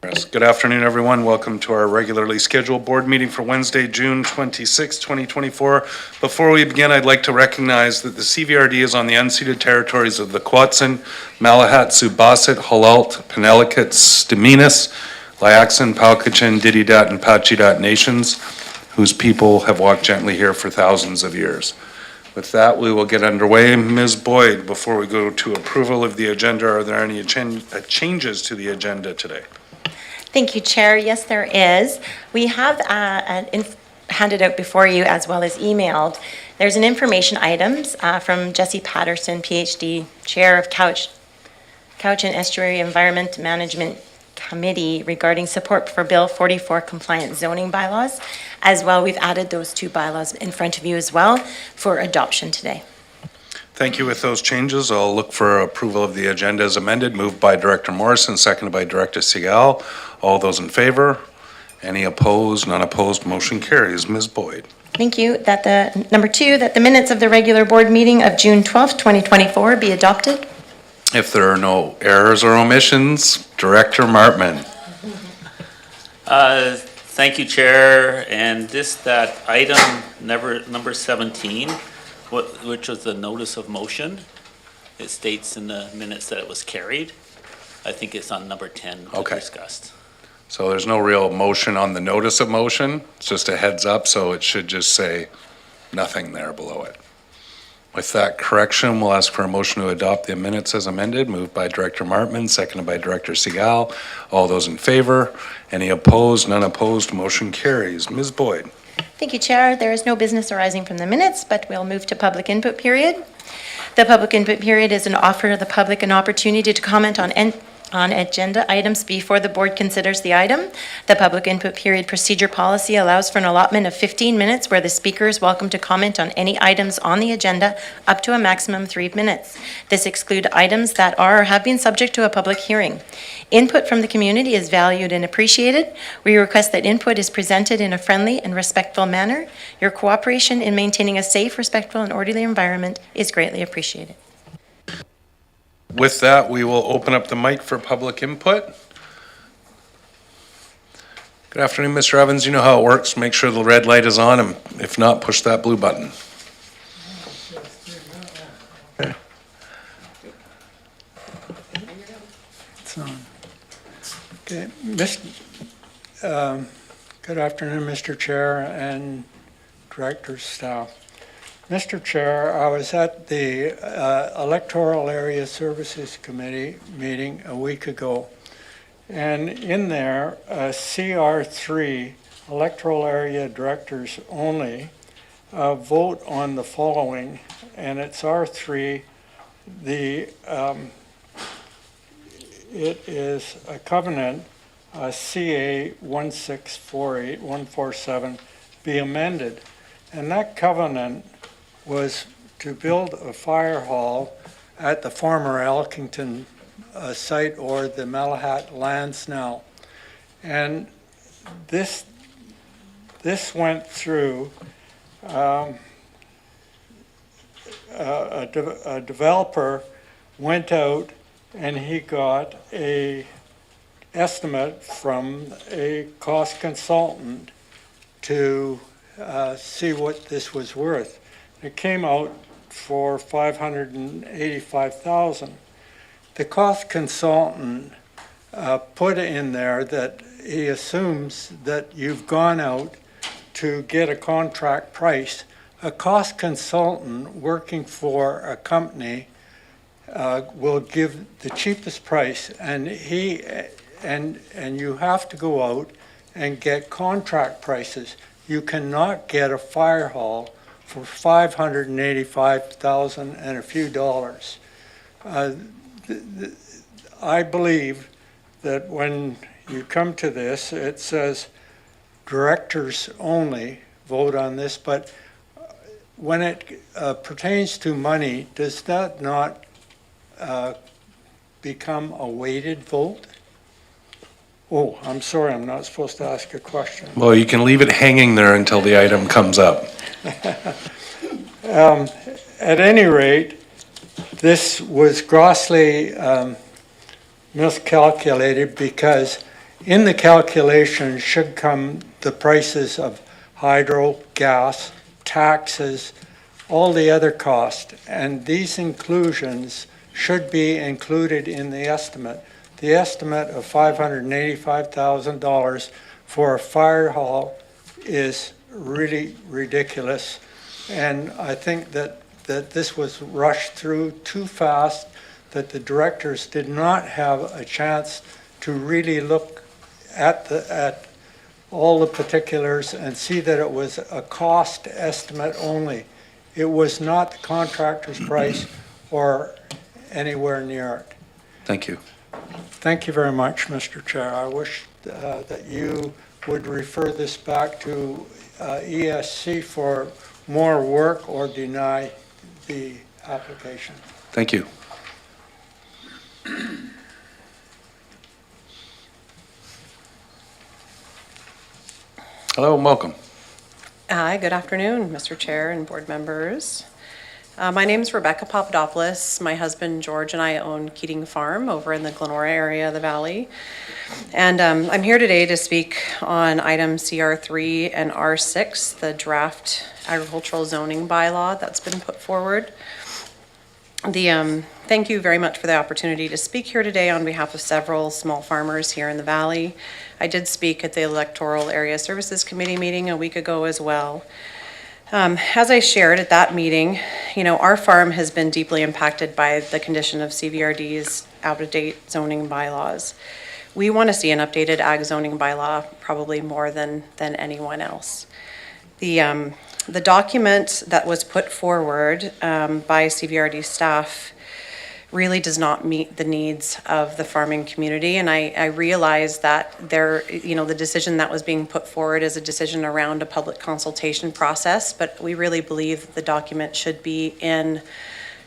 Yes, good afternoon, everyone. Welcome to our regularly scheduled board meeting for Wednesday, June 26, 2024. Before we begin, I'd like to recognize that the CVRD is on the unceded territories of the Kwatsan, Malahat, Subasat, Halalt, Penelakut, Staminas, Liaxin, Palkachin, Dididat, and Pachidat nations, whose people have walked gently here for thousands of years. With that, we will get underway. Ms. Boyd, before we go to approval of the agenda, are there any changes to the agenda today? Thank you, Chair. Yes, there is. We have handed out before you as well as emailed. There's an information items from Jesse Patterson, PhD, Chair of Couch and Estuary Environment Management Committee regarding support for Bill 44 compliant zoning bylaws. As well, we've added those two bylaws in front of you as well for adoption today. Thank you. With those changes, I'll look for approval of the agenda as amended, moved by Director Morrison, seconded by Director Segal. All those in favor? Any opposed? None opposed. Motion carries. Ms. Boyd. Thank you. Number two, that the minutes of the regular board meeting of June 12th, 2024 be adopted. If there are no errors or omissions, Director Martman. Thank you, Chair. And that item number 17, which was the notice of motion, it states in the minutes that it was carried. I think it's on number 10 discussed. So there's no real motion on the notice of motion. It's just a heads up, so it should just say nothing there below it. With that correction, we'll ask for a motion to adopt the minutes as amended, moved by Director Martman, seconded by Director Segal. All those in favor? Any opposed? None opposed. Motion carries. Ms. Boyd. Thank you, Chair. There is no business arising from the minutes, but we'll move to public input period. The public input period is an offer to the public an opportunity to comment on agenda items before the board considers the item. The public input period procedure policy allows for an allotment of 15 minutes where the speaker is welcome to comment on any items on the agenda up to a maximum of 3 minutes. This excludes items that are or have been subject to a public hearing. Input from the community is valued and appreciated. We request that input is presented in a friendly and respectful manner. Your cooperation in maintaining a safe, respectful, and orderly environment is greatly appreciated. With that, we will open up the mic for public input. Good afternoon, Mr. Evans. You know how it works. Make sure the red light is on, and if not, push that blue button. It's on. Okay, good afternoon, Mr. Chair and Director's staff. Mr. Chair, I was at the Electoral Area Services Committee meeting a week ago, and in there, CR3, Electoral Area Directors Only, vote on the following, and it's R3. It is a covenant, CA 1648147, be amended, and that covenant was to build a fire hall at the former Elkington site, or the Malahat lands now. And this went through a developer went out and he got a estimate from a cost consultant to see what this was worth. It came out for $585,000. The cost consultant put in there that he assumes that you've gone out to get a contract price. A cost consultant working for a company will give the cheapest price, and you have to go out and get contract prices. You cannot get a fire hall for $585,000 and a few dollars. I believe that when you come to this, it says directors only vote on this, but when it pertains to money, does that not become a weighted vote? Oh, I'm sorry, I'm not supposed to ask a question. Well, you can leave it hanging there until the item comes up. At any rate, this was grossly miscalculated because In the calculation should come the prices of hydro, gas, taxes, all the other costs, and these inclusions should be included in the estimate. The estimate of $585,000 for a fire hall is really ridiculous, and I think that this was rushed through too fast, that the directors did not have a chance to really look at all the particulars and see that it was a cost estimate only. It was not the contractor's price or anywhere near it. Thank you. Thank you very much, Mr. Chair. I wish that you would refer this back to ESC for more work or deny the application. Thank you. Hello and welcome. Hi, good afternoon, Mr. Chair and board members. My name is Rebecca Papadopoulos. My husband George and I own Keating Farm over in the Glenora area of the valley. And I'm here today to speak on items CR3 and R6, the draft agricultural zoning bylaw that's been put forward. Thank you very much for the opportunity to speak here today on behalf of several small farmers here in the valley. I did speak at the Electoral Area Services Committee meeting a week ago as well. As I shared at that meeting, our farm has been deeply impacted by the condition of CVRD's out-of-date zoning bylaws. We want to see an updated ag zoning bylaw probably more than anyone else. The document that was put forward by CVRD staff really does not meet the needs of the farming community. And I realize that the decision that was being put forward is a decision around a public consultation process, but we really believe the document should be in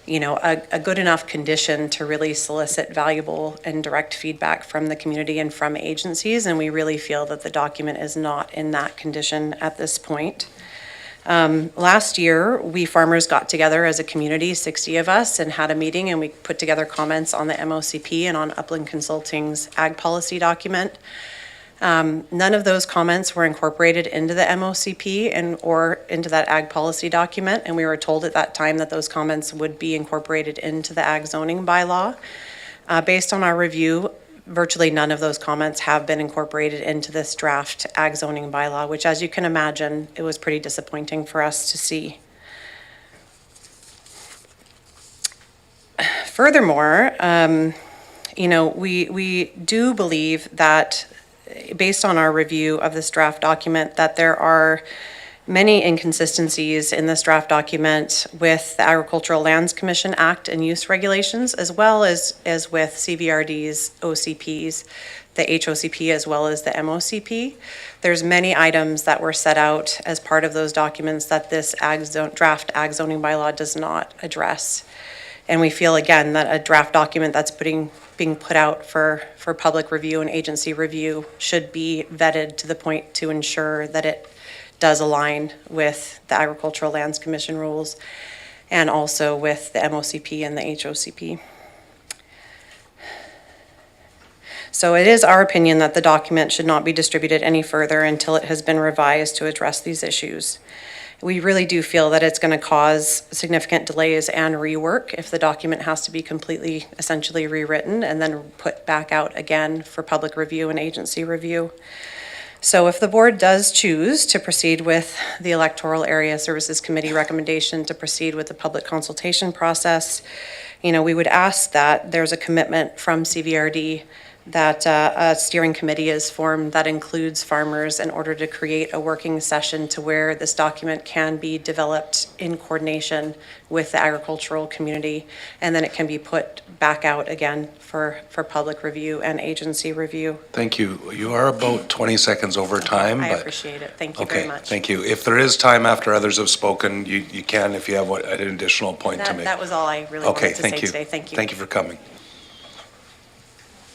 a good enough condition to really solicit valuable and direct feedback from the community and from agencies. And we really feel that the document is not in that condition at this point. Last year, we farmers got together as a community, 60 of us, and had a meeting, and we put together comments on the MOCP and on Upland Consulting's ag policy document. None of those comments were incorporated into the MOCP or into that ag policy document, and we were told at that time that those comments would be incorporated into the ag zoning bylaw. Based on our review, virtually none of those comments have been incorporated into this draft ag zoning bylaw, which, as you can imagine, it was pretty disappointing for us to see. Furthermore, we do believe that, based on our review of this draft document, that there are many inconsistencies in this draft document with the Agricultural Lands Commission Act and use regulations, as well as with CVRD's OCPs, the HOCP as well as the MOCP. There's many items that were set out as part of those documents that this draft ag zoning bylaw does not address. And we feel, again, that a draft document that's being put out for public review and agency review should be vetted to the point to ensure that it does align with the Agricultural Lands Commission rules and also with the MOCP and the HOCP. So it is our opinion that the document should not be distributed any further until it has been revised to address these issues. We really do feel that it's going to cause significant delays and rework if the document has to be completely, essentially rewritten and then put back out again for public review and agency review. So if the board does choose to proceed with the Electoral Area Services Committee recommendation to proceed with the public consultation process, we would ask that there's a commitment from CVRD that a steering committee is formed that includes farmers in order to create a working session to where this document can be developed in coordination with the agricultural community, and then it can be put back out again for public review and agency review. Thank you. You are about 20 seconds over time. I but appreciate it. Thank you very much. Thank you. If there is time after others have spoken, you can, if you have an additional point to make. That was all I really wanted to say today. Thank you. Thank you for coming.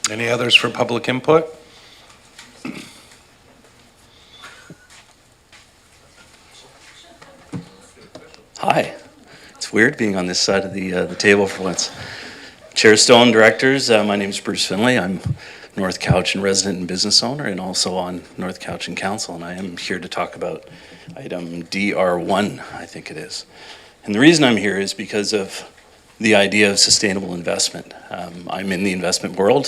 Any others for public input? Hi. It's weird being on this side of the table for once. Chair Stone, directors, my name is Bruce Finlay. I'm North Cowichan resident and business owner, and also on North Cowichan Council. And I am here to talk about item DR1, I think it is. And the reason I'm here is because of the idea of sustainable investment. I'm in the investment world.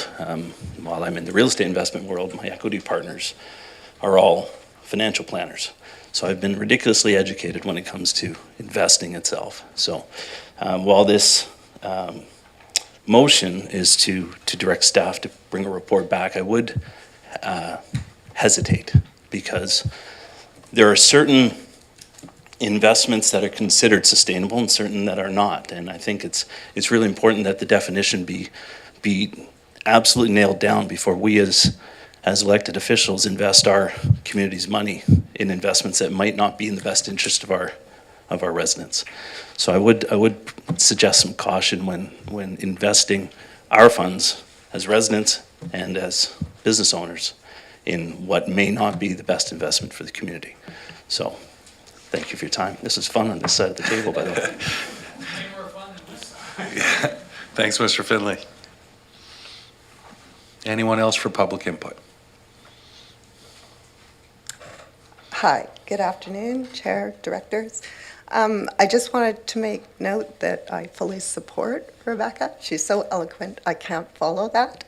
While I'm in the real estate investment world, my equity partners are all financial planners. So I've been ridiculously educated when it comes to investing itself. So while this motion is to direct staff to bring a report back, I would hesitate, because there are certain investments that are considered sustainable and certain that are not. And I think it's really important that the definition be absolutely nailed down before we as elected officials invest our community's money in investments that might not be in the best interest of our residents. So I would suggest some caution when investing our funds as residents and as business owners in what may not be the best investment for the community. So thank you for your time. This is fun on this side of the table, by the way. Thanks, Mr. Finley. Anyone else for public input? Hi, good afternoon, Chair, Directors. I just wanted to make note that I fully support Rebecca. She's so eloquent, I can't follow that.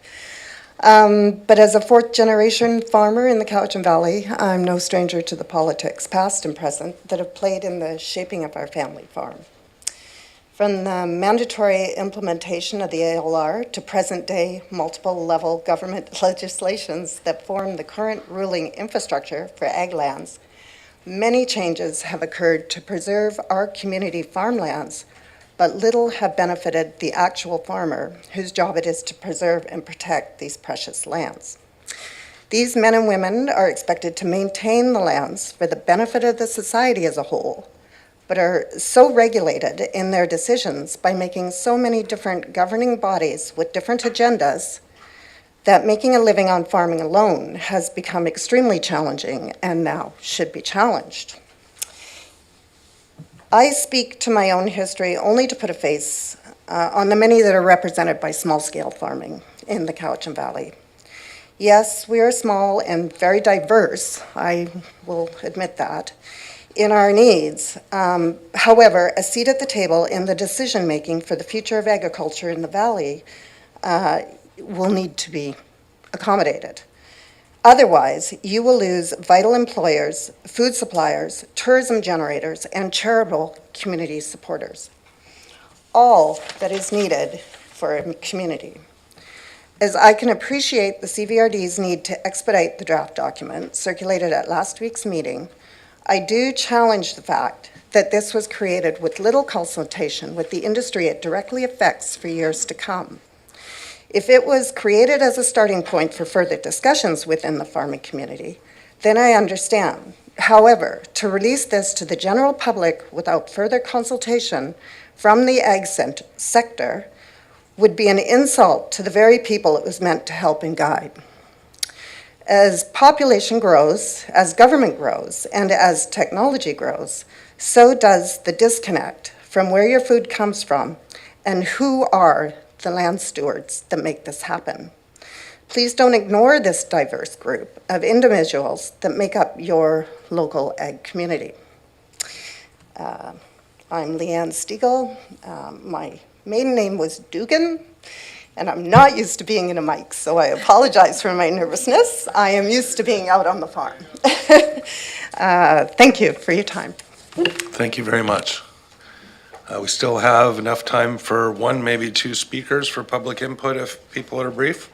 But as a fourth-generation farmer in the Cowichan Valley, I'm no stranger to the politics, past and present, that have played in the shaping of our family farm. From the mandatory implementation of the ALR to present-day multiple-level government legislations that form the current ruling infrastructure for ag lands, many changes have occurred to preserve our community farmlands, but little have benefited the actual farmer whose job it is to preserve and protect these precious lands. These men and women are expected to maintain the lands for the benefit of the society as a whole, but are so regulated in their decisions by making so many different governing bodies with different agendas that making a living on farming alone has become extremely challenging and now should be challenged. I speak to my own history only to put a face on the many that are represented by small-scale farming in the Cowichan Valley. Yes, we are small and very diverse, I will admit that, in our needs. However, a seat at the table in the decision-making for the future of agriculture in the Valley will need to be accommodated. Otherwise, you will lose vital employers, food suppliers, tourism generators, and charitable community supporters. All that is needed for a community. As I can appreciate the CVRD's need to expedite the draft document circulated at last week's meeting, I do challenge the fact that this was created with little consultation with the industry it directly affects for years to come. If it was created as a starting point for further discussions within the farming community, then I understand. However, to release this to the general public without further consultation from the ag sector would be an insult to the very people it was meant to help and guide. As population grows, as government grows, and as technology grows, so does the disconnect from where your food comes from and who are the land stewards that make this happen. Please don't ignore this diverse group of individuals that make up your local ag community. I'm Leanne Stiegel. My maiden name was Dugan, and I'm not used to being in a mic, so I apologize for my nervousness. I am used to being out on the farm. Thank you for your time. Thank you very much. We still have enough time for one, maybe two speakers for public input if people are brief.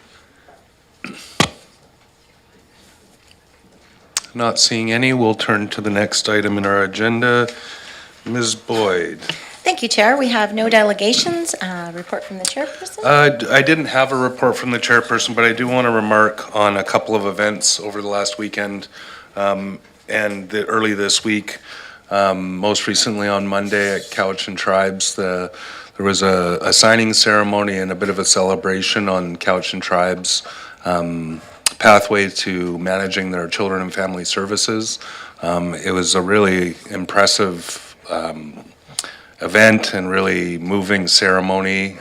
Not seeing any, we'll turn to the next item in our agenda. Ms. Boyd. Thank you, Chair. We have no delegations. Report from the chairperson. I didn't have a report from the chairperson, but I do want to remark on a couple of events over the last weekend and early this week. Most recently on Monday at Cowichan Tribes, there was a signing ceremony and a bit of a celebration on Cowichan Tribes' pathway to managing their children and family services. It was a really impressive event and really moving ceremony.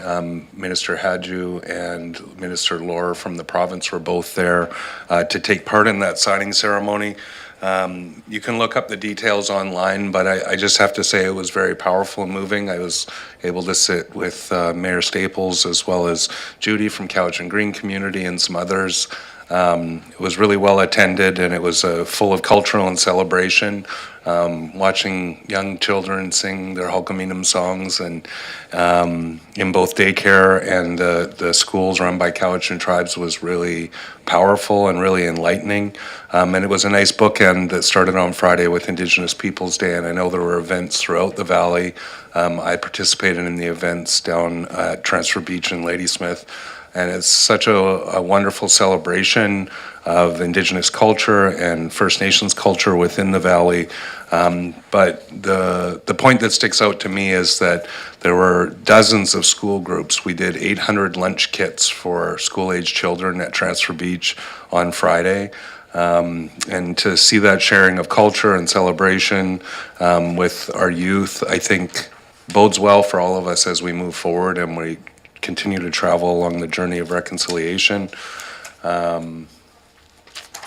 Minister Hadju and Minister Lohr from the province were both there to take part in that signing ceremony. You can look up the details online, but I just have to say it was very powerful and moving. I was able to sit with Mayor Staples as well as Judy from Cowichan Green Community and some others. It was really well attended, and it was full of cultural and celebration. Watching young children sing their Hulkaminum songs, and in both daycare and the schools run by Cowichan Tribes was really powerful and really enlightening. And it was a nice bookend that started on Friday with Indigenous Peoples Day, and I know there were events throughout the valley. I participated in the events down at Transfer Beach and Ladysmith. And it's such a wonderful celebration of Indigenous culture and First Nations culture within the valley. But the point that sticks out to me is that there were dozens of school groups. We did 800 lunch kits for school-age children at Transfer Beach on Friday. And to see that sharing of culture and celebration with our youth, I think bodes well for all of us as we move forward and we continue to travel along the journey of reconciliation. And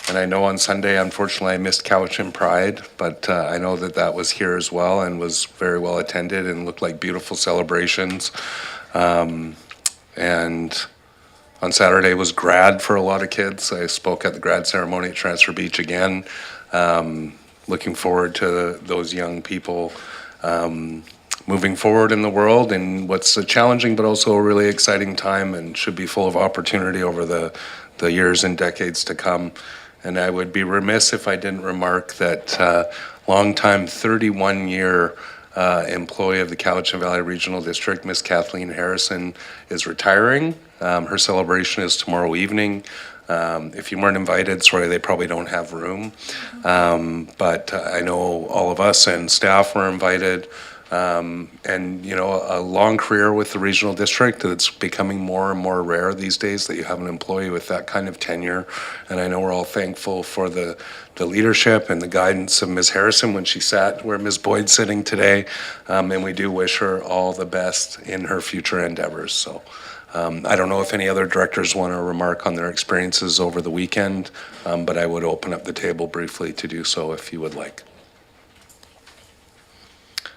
I know on Sunday, unfortunately, I missed Cowichan Pride, but I know that was here as well and was very well attended and looked like beautiful celebrations. And on Saturday was grad for a lot of kids. I spoke at the grad ceremony at Transfer Beach again. Looking forward to those young people moving forward in the world in what's a challenging but also a really exciting time and should be full of opportunity over the years and decades to come. And I would be remiss if I didn't remark that longtime 31-year employee of the Cowichan Valley Regional District, Miss Kathleen Harrison, is retiring. Her celebration is tomorrow evening. If you weren't invited, sorry, they probably don't have room. But I know all of us and staff were invited. And, you know, a long career with the regional district. It's becoming more and more rare these days that you have an employee with that kind of tenure. And I know we're all thankful for the leadership and the guidance of Ms. Harrison when she sat where Ms. Boyd's sitting today. And we do wish her all the best in her future endeavors. So I don't know if any other directors want to remark on their experiences over the weekend, but I would open up the table briefly to do so if you would like.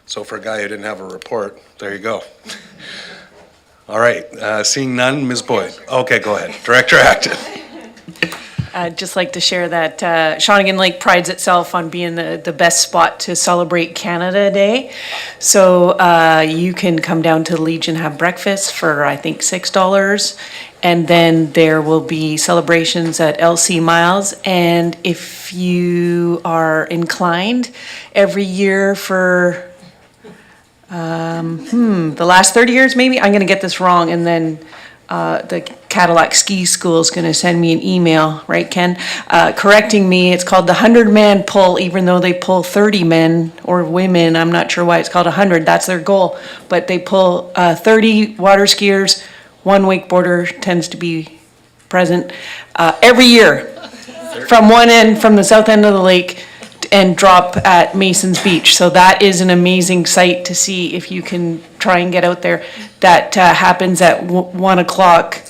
So for a guy who didn't have a report, there you go. All right, seeing none, Ms. Boyd. Okay, go ahead. Director Acton. I'd just like to share that Shawnigan Lake prides itself on being the best spot to celebrate Canada Day. So you can come down to the Legion, have breakfast for, I think, $6. And then there will be celebrations at LC Miles. And if you are inclined, every year for the last 30 years, maybe, I'm gonna get this wrong, and then the Cadillac Ski School is gonna send me an email, right, Ken? Correcting me, it's called the 100-man pull, even though they pull 30 men or women. I'm not sure why it's called 100, that's their goal. But they pull 30 water skiers, one wakeboarder tends to be present, every year. From one end, from the south end of the lake, and drop at Mason's Beach. So that is an amazing sight to see if you can try and get out there. That happens at 1 o'clock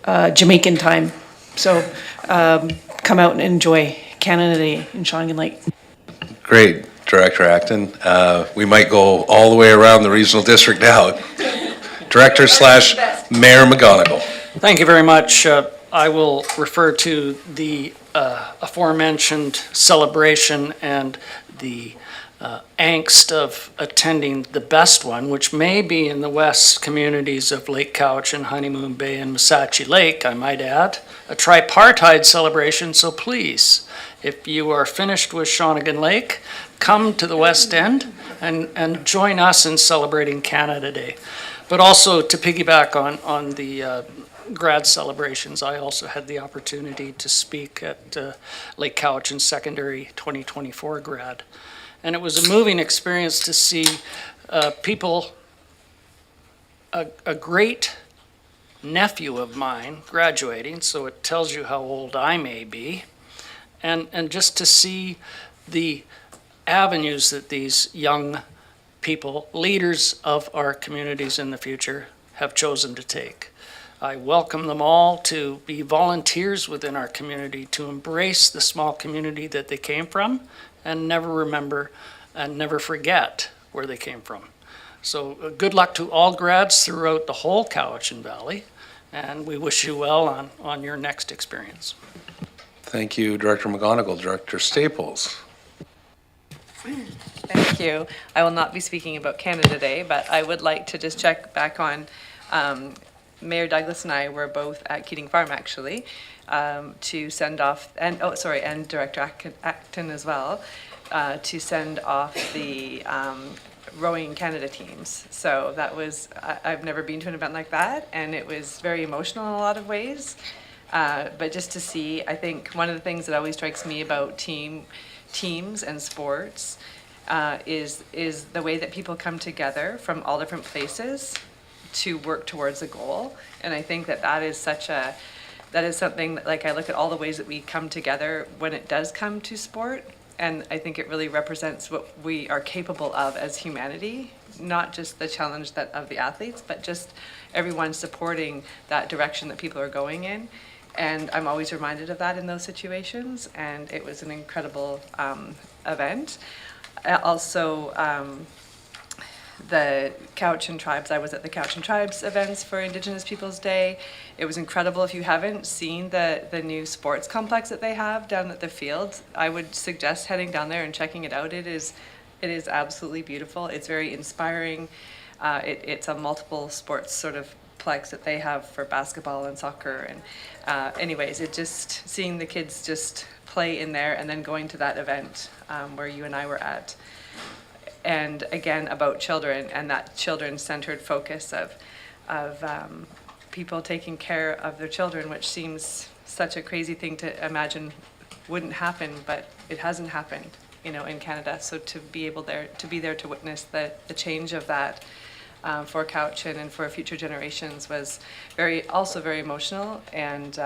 Jamaican time. So come out and enjoy Canada Day in Shawnigan Lake. Great, Director Acton. We might go all the way around the regional district now. Director / Mayor McGonigal. Thank you very much. I will refer to the aforementioned celebration and the angst of attending the best one, which may be in the west communities of Lake Cowichan, Honeymoon Bay, and Missachi Lake, I might add, a tripartite celebration. So please, if you are finished with Shawnigan Lake, come to the West End and join us in celebrating Canada Day. But also to piggyback on the grad celebrations, I also had the opportunity to speak at Lake Cowichan Secondary 2024 grad. And it was a moving experience to see people, a great nephew of mine graduating, so it tells you how old I may be, and just to see the avenues that these young people, leaders of our communities in the future, have chosen to take. I welcome them all to be volunteers within our community, to embrace the small community that they came from, and never remember and never forget where they came from. So good luck to all grads throughout the whole Cowichan Valley, and we wish you well on your next experience. Thank you, Director McGonigal. Director Staples. Thank you. I will not be speaking about Canada Day, but I would like to just check back on, Mayor Douglas and I were both at Keating Farm, actually, to send off, and Director Acton as well, to send off the rowing Canada teams. So that was, I've never been to an event like that, and it was very emotional in a lot of ways. But just to see, I think one of the things that always strikes me about teams and sports is the way that people come together from all different places to work towards a goal. And I think that is something that, like, I look at all the ways that we come together when it does come to sport, and I think it really represents what we are capable of as humanity, not just the challenge of the athletes, but just everyone supporting that direction that people are going in. And I'm always reminded of that in those situations, and it was an incredible event. Also, the Cowichan Tribes, I was at the Cowichan Tribes events for Indigenous Peoples Day. It was incredible. If you haven't seen the new sports complex that they have down at the field, I would suggest heading down there and checking it out. It is absolutely beautiful. It's very inspiring. It's a multiple sports sort of plex that they have for basketball and soccer. And anyways, it just seeing the kids just play in there, and then going to that event where you and I were at. And again, about children and that children-centered focus of people taking care of their children, which seems such a crazy thing to imagine wouldn't happen, but it hasn't happened, in Canada. So to be there to witness the change of that for Cowichan and for future generations was also very emotional, and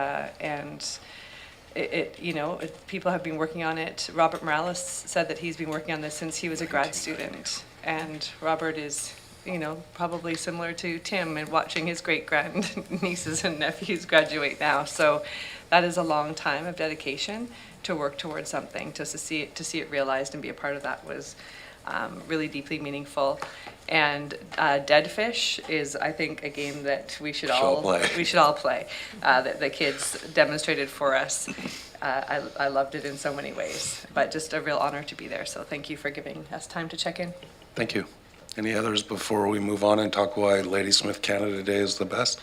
people have been working on it. Robert Morales said that he's been working on this since he was a grad student, and Robert is, probably similar to Tim and watching his great-grand nieces and nephews graduate now. So that is a long time of dedication to work towards something. To see it realized and be a part of that was really deeply meaningful. And Dead Fish is, I think, a game that we should all play. That the kids demonstrated for us. I loved it in so many ways, but just a real honor to be there. So thank you for giving us time to check in. Thank you. Any others before we move on and talk why Ladysmith Canada Day is the best?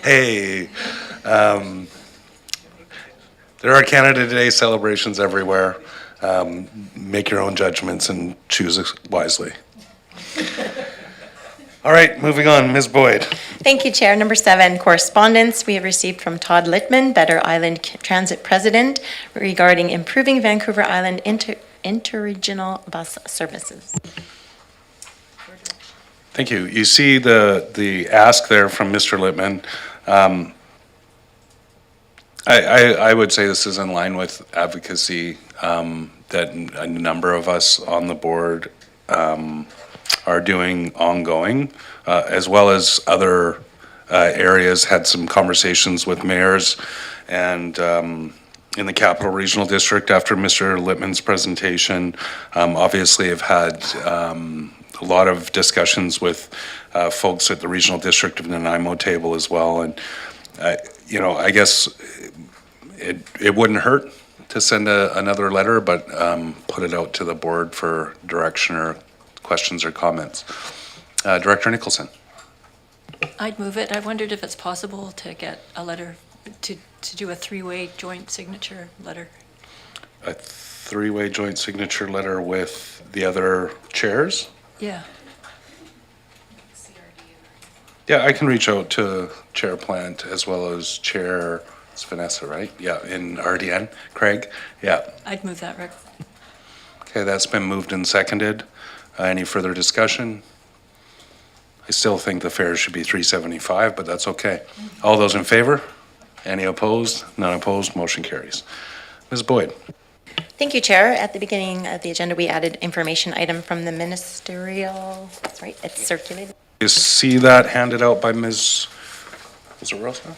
Hey. There are Canada Day celebrations everywhere. Make your own judgments and choose wisely. All right, moving on. Ms. Boyd. Thank you, Chair. Number 7, correspondence we have received from Todd Littman, Better Island Transit President, regarding improving Vancouver Island interregional bus services. Thank you. You see the ask there from Mr. Littman. I would say this is in line with advocacy that a number of us on the board are doing ongoing, as well as other areas. Had some conversations with mayors and in the Capital Regional District after Mr. Littman's presentation. Obviously, have had a lot of discussions with folks at the Regional District of Nanaimo table as well. And, I guess it wouldn't hurt to send another letter, but put it out to the board for direction or questions or comments. Director Nicholson. I'd move it. I wondered if it's possible to get a letter, to do a 3-way joint signature letter. A 3-way joint signature letter with the other chairs? Yeah. Yeah, I can reach out to Chair Plant as well as Chair, it's Vanessa, right? Yeah, in RDN. Craig? Yeah. I'd move that, Rick. Okay, that's been moved and seconded. Any further discussion? I still think the fare should be $375, but that's okay. All those in favor? Any opposed? None opposed. Motion carries. Ms. Boyd. Thank you, Chair. At the beginning of the agenda, we added information item from the ministerial, that's right, it's circulated. You see that handed out by Ms. Was it Rosa?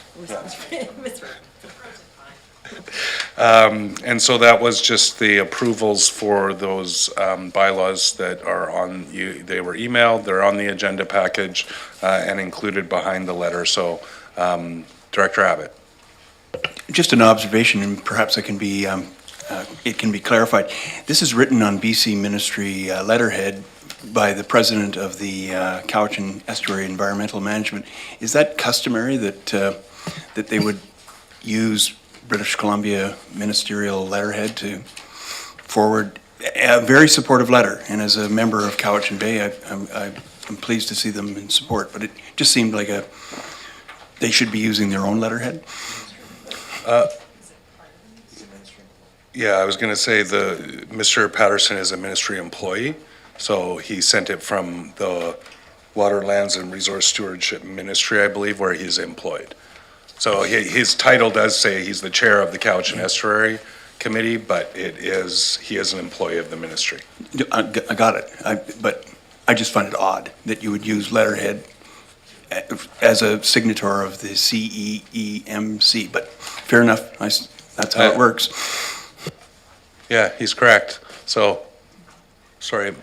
And so that was just the approvals for those bylaws that are on, they were emailed, they're on the agenda package and included behind the letter. So Director Abbott. Just an observation, and perhaps it can be clarified. This is written on BC Ministry letterhead by the president of the Cowichan Estuary Environmental Management. Is that customary that that they would use British Columbia ministerial letterhead to forward a very supportive letter? And as a member of Cowichan Bay, I'm pleased to see them in support, but it just seemed like they should be using their own letterhead. Yeah, I was going to say Mr. Patterson is a ministry employee, so he sent it from the Water, Lands, and Resource Stewardship Ministry, I believe, where he's employed. So his title does say he's the chair of the Cowichan Estuary Committee, but he is an employee of the ministry. I got it, but I just find it odd that you would use letterhead as a signator of the CEEMC, but fair enough, that's how it works. Yeah, he's correct. So, sorry.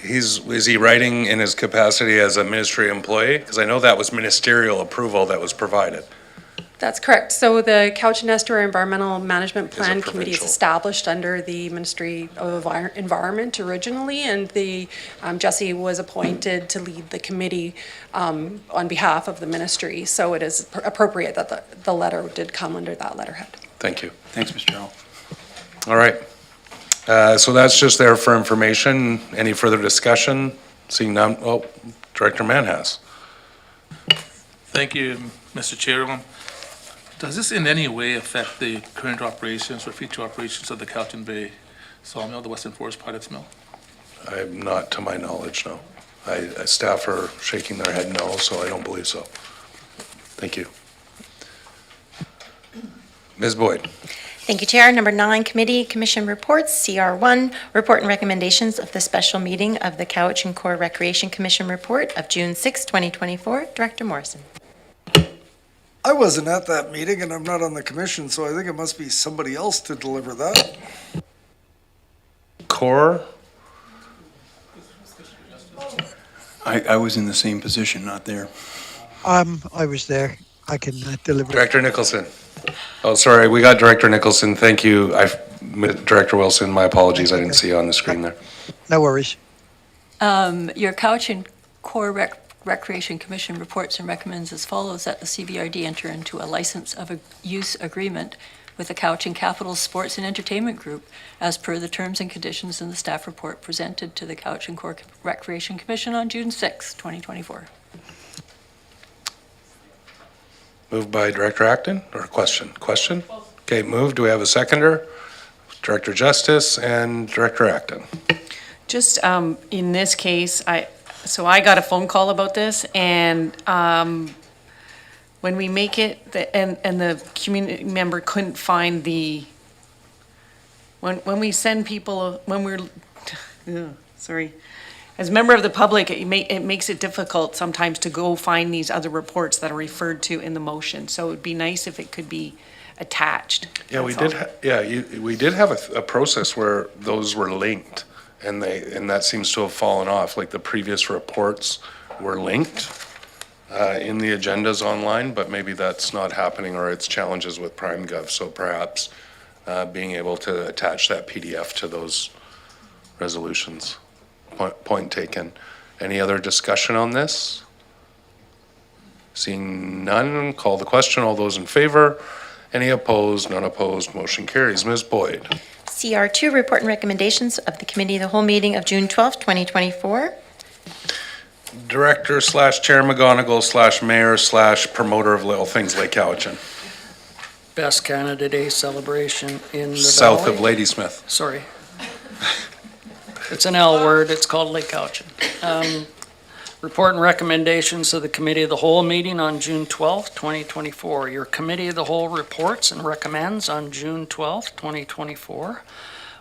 Is he writing in his capacity as a ministry employee? Because I know that was ministerial approval that was provided. That's correct. So the Cowichan Estuary Environmental Management Is Plan it Committee is provincial? established under the Ministry of Environment originally, and Jesse was appointed to lead the committee on behalf of the ministry. So it is appropriate that the letter did come under that letterhead. Thank you. Thanks, Mr. Earl. All right. So that's just there for information. Any further discussion? Seeing none, oh, Director Manhas. Thank you, Mr. Chairman. Does this in any way affect the current operations or future operations of the Cowichan Bay Sawmill, the Western Forest Products Mill? I'm not, to my knowledge, no. Staff are shaking their head no, so I don't believe so. Thank you. Ms. Boyd. Thank you, Chair. Number 9, Committee Commission Reports, CR1, Report and Recommendations of the Special Meeting of the Cowichan Core Recreation Commission Report of June 6, 2024. Director Morrison. I wasn't at that meeting and I'm not on the commission, so I think it must be somebody else to deliver that. Core? I was in the same position, not there. I was there. I can deliver. Director Nicholson. Oh, sorry, we got Director Nicholson. Thank you. Director Wilson, my apologies. I didn't see you on the screen there. No worries. Your Cowichan Core Recreation Commission reports and recommends as follows: that the CVRD enter into a license of use agreement with the Cowichan Capital Sports and Entertainment Group as per the terms and conditions in the staff report presented to the Cowichan Core Recreation Commission on June 6, 2024. Moved by Director Acton, or question? Question? Okay, moved. Do we have a seconder? Director Justice and Director Acton. Just in this case, so I got a phone call about this, and when we make it, and the community member couldn't find when we send people, when we're, sorry, as a member of the public, it makes it difficult sometimes to go find these other reports that are referred to in the motion. So it would be nice if it could be attached. Yeah, we did. We did have a process where those were linked, and that seems to have fallen off. Like the previous reports were linked in the agendas online, but maybe that's not happening, or it's challenges with PrimeGov. So perhaps being able to attach that PDF to those resolutions. Point taken. Any other discussion on this? Seeing none, call the question. All those in favor? Any opposed? None opposed. Motion carries. Ms. Boyd. CR2, Report and Recommendations of the Committee of the Whole Meeting of June 12, 2024. Director/Chair McGonigal/Mayor/Promoter of Little Things Lake Cowichan. Best Canada Day celebration in the South valley. of Ladysmith. Sorry. It's an L word, it's called Lake Cowichan. Report and recommendations of the Committee of the Whole meeting on June 12th, 2024. Your Committee of the Whole reports and recommends on June 12th, 2024.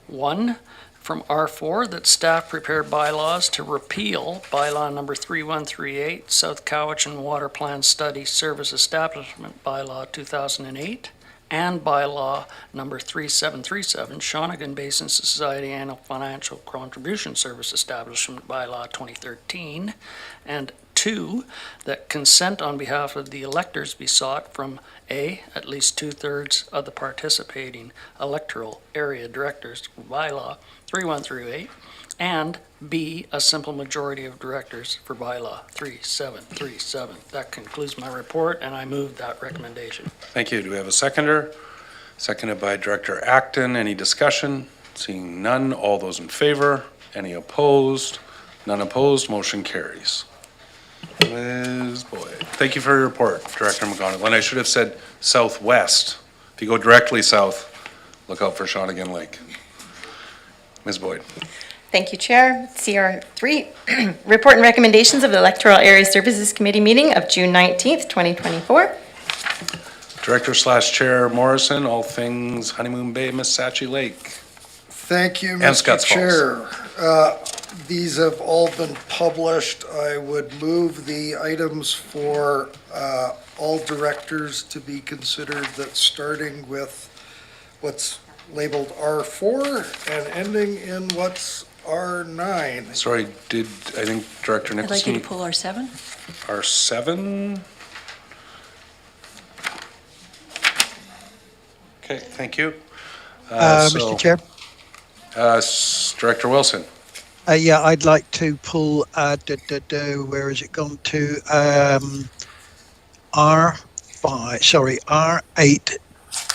1, from R4, that staff prepare bylaws to repeal bylaw number 3138, South Cowichan Water Plan Study Service Establishment Bylaw 2008, and bylaw number 3737, Shawnigan Basin Society Annual Financial Contribution Service Establishment Bylaw 2013, and 2, that consent on behalf of the electors be sought from A, at least 2/3 of the participating electoral area directors bylaw 3138, and B, a simple majority of directors for bylaw 3737. That concludes my report, and I move that recommendation. Thank you. Do we have a seconder? Seconded by Director Acton. Any discussion? Seeing none, all those in favor? Any opposed? None opposed, motion carries. Ms. Boyd, thank you for your report, Director McGonigal. And I should have said southwest. If you go directly south, look out for Shawnigan Lake. Ms. Boyd. Thank you, Chair. CR3, report and recommendations of the Electoral Area Services Committee meeting of June 19th, 2024. Director/Chair Morrison, all things Honeymoon Bay, Missachi Lake. Thank you, And Mr. Scotts Falls. Chair. These have all been published. I would move the items for all directors to be considered, that starting with what's labeled R4 and ending in what's R9. Sorry, I think Director I'd like you Nicholson, to pull R7. R7? Okay, thank you. Mr. Chair? Director Wilson. Yeah, I'd like to pull, where has it gone to? R8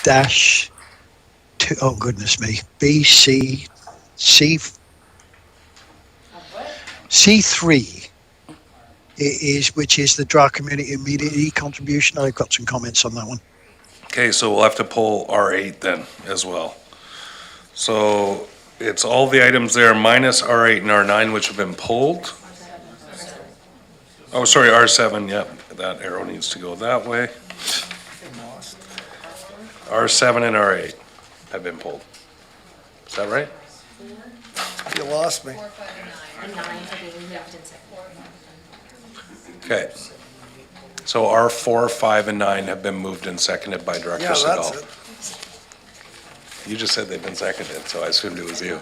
dash 2, oh goodness me, C3 which is the Dra Community Immediate contribution. I've got some comments on that one. Okay, so we'll have to pull R8 then as well. So it's all the items there minus R8 and R9, which have been pulled. Oh, sorry, R7, yep, that arrow needs to go that way. R7 and R8 have been pulled. Is that right? You lost me. Okay. So R4, 5, and 9 have been moved and seconded by Director Yeah, Sigal. that's it. You just said they've been seconded, so I assumed it was you.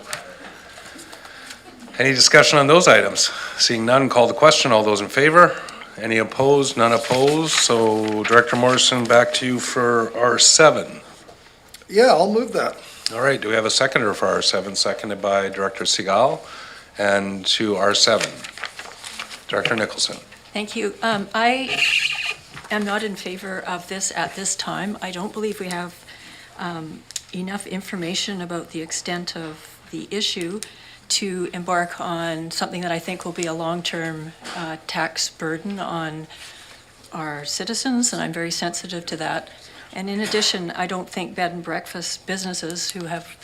Any discussion on those items? Seeing none, call the question. All those in favor? Any opposed? None opposed. So Director Morrison, back to you for R7. Yeah, I'll move that. All right, do we have a seconder for R7, seconded by Director Sigal? And to R7, Director Nicholson. Thank you. I am not in favor of this at this time. I don't believe we have enough information about the extent of the issue to embark on something that I think will be a long-term tax burden on our citizens, and I'm very sensitive to that. And in addition, I don't think bed and breakfast businesses who have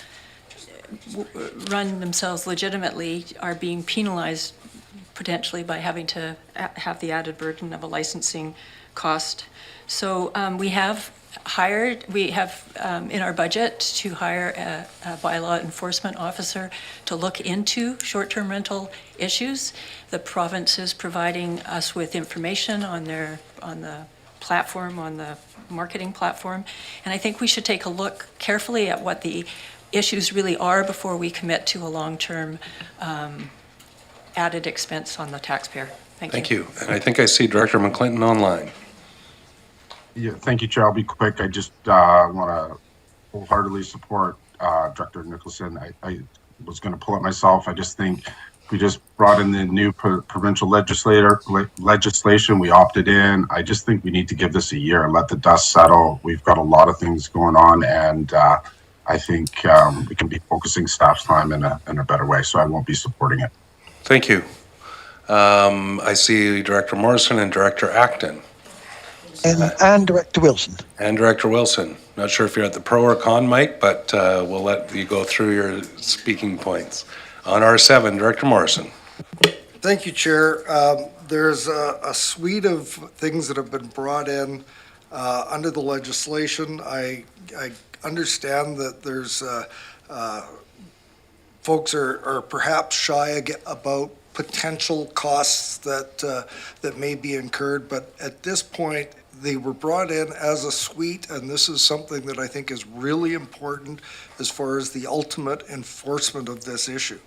run themselves legitimately are being penalized potentially by having to have the added burden of a licensing cost. So we have in our budget to hire a bylaw enforcement officer to look into short-term rental issues. The province is providing us with information on the platform, on the marketing platform, and I think we should take a look carefully at what the issues really are before we commit to a long-term added expense on the taxpayer. Thank you. And I think I see Director McClinton online. Yeah, thank you, Chair. I'll be quick. I just want to wholeheartedly support Director Nicholson. I was going to pull it myself. I just think we just brought in the new provincial legislation. We opted in. I just think we need to give this a year and let the dust settle. We've got a lot of things going on, and I think we can be focusing staff's time in a better way. So I won't be supporting it. Thank you. I see Director Morrison and Director Acton. And Director Wilson. And Director Wilson. Not sure if you're at the pro or con mic, but we'll let you go through your speaking points. On R7, Director Morrison. Thank you, Chair. There's a suite of things that have been brought in under the legislation. I understand that there's folks are perhaps shy about potential costs that may be incurred, but at this point, they were brought in as a suite, and this is something that I think is really important as far as the ultimate enforcement of this issue.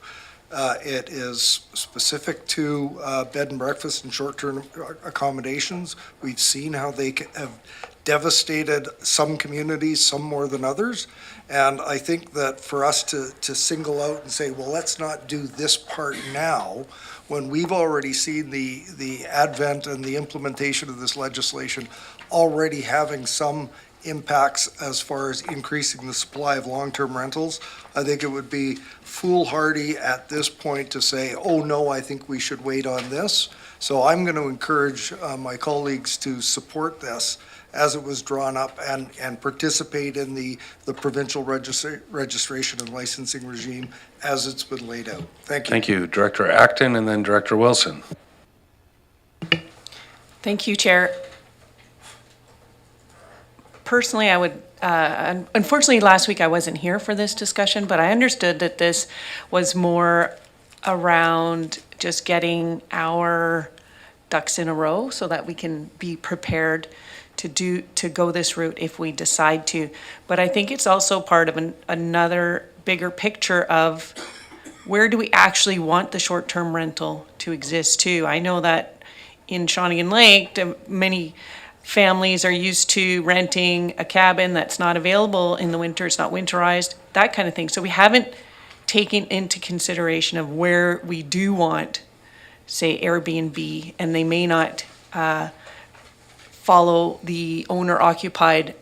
It is specific to bed and breakfast and short-term accommodations. We've seen how they have devastated some communities, some more than others. And I think that for us to single out and say, well, let's not do this part now, when we've already seen the advent and the implementation of this legislation already having some impacts as far as increasing the supply of long-term rentals, I think it would be foolhardy at this point to say, oh no, I think we should wait on this. So I'm going to encourage my colleagues to support this as it was drawn up and participate in the provincial registration and licensing regime as it's been laid out. Thank you. Thank you. Director Acton and then Director Wilson. Thank you, Chair. Personally, I would, unfortunately, last week I wasn't here for this discussion, but I understood that this was more around just getting our ducks in a row so that we can be prepared to go this route if we decide to. But I think it's also part of another bigger picture of where do we actually want the short-term rental to exist too. I know that in Shawnigan Lake, many families are used to renting a cabin that's not available in the winter, it's not winterized, that kind of thing. So we haven't taken into consideration of where we do want, say, Airbnb, and they may not follow the owner-occupied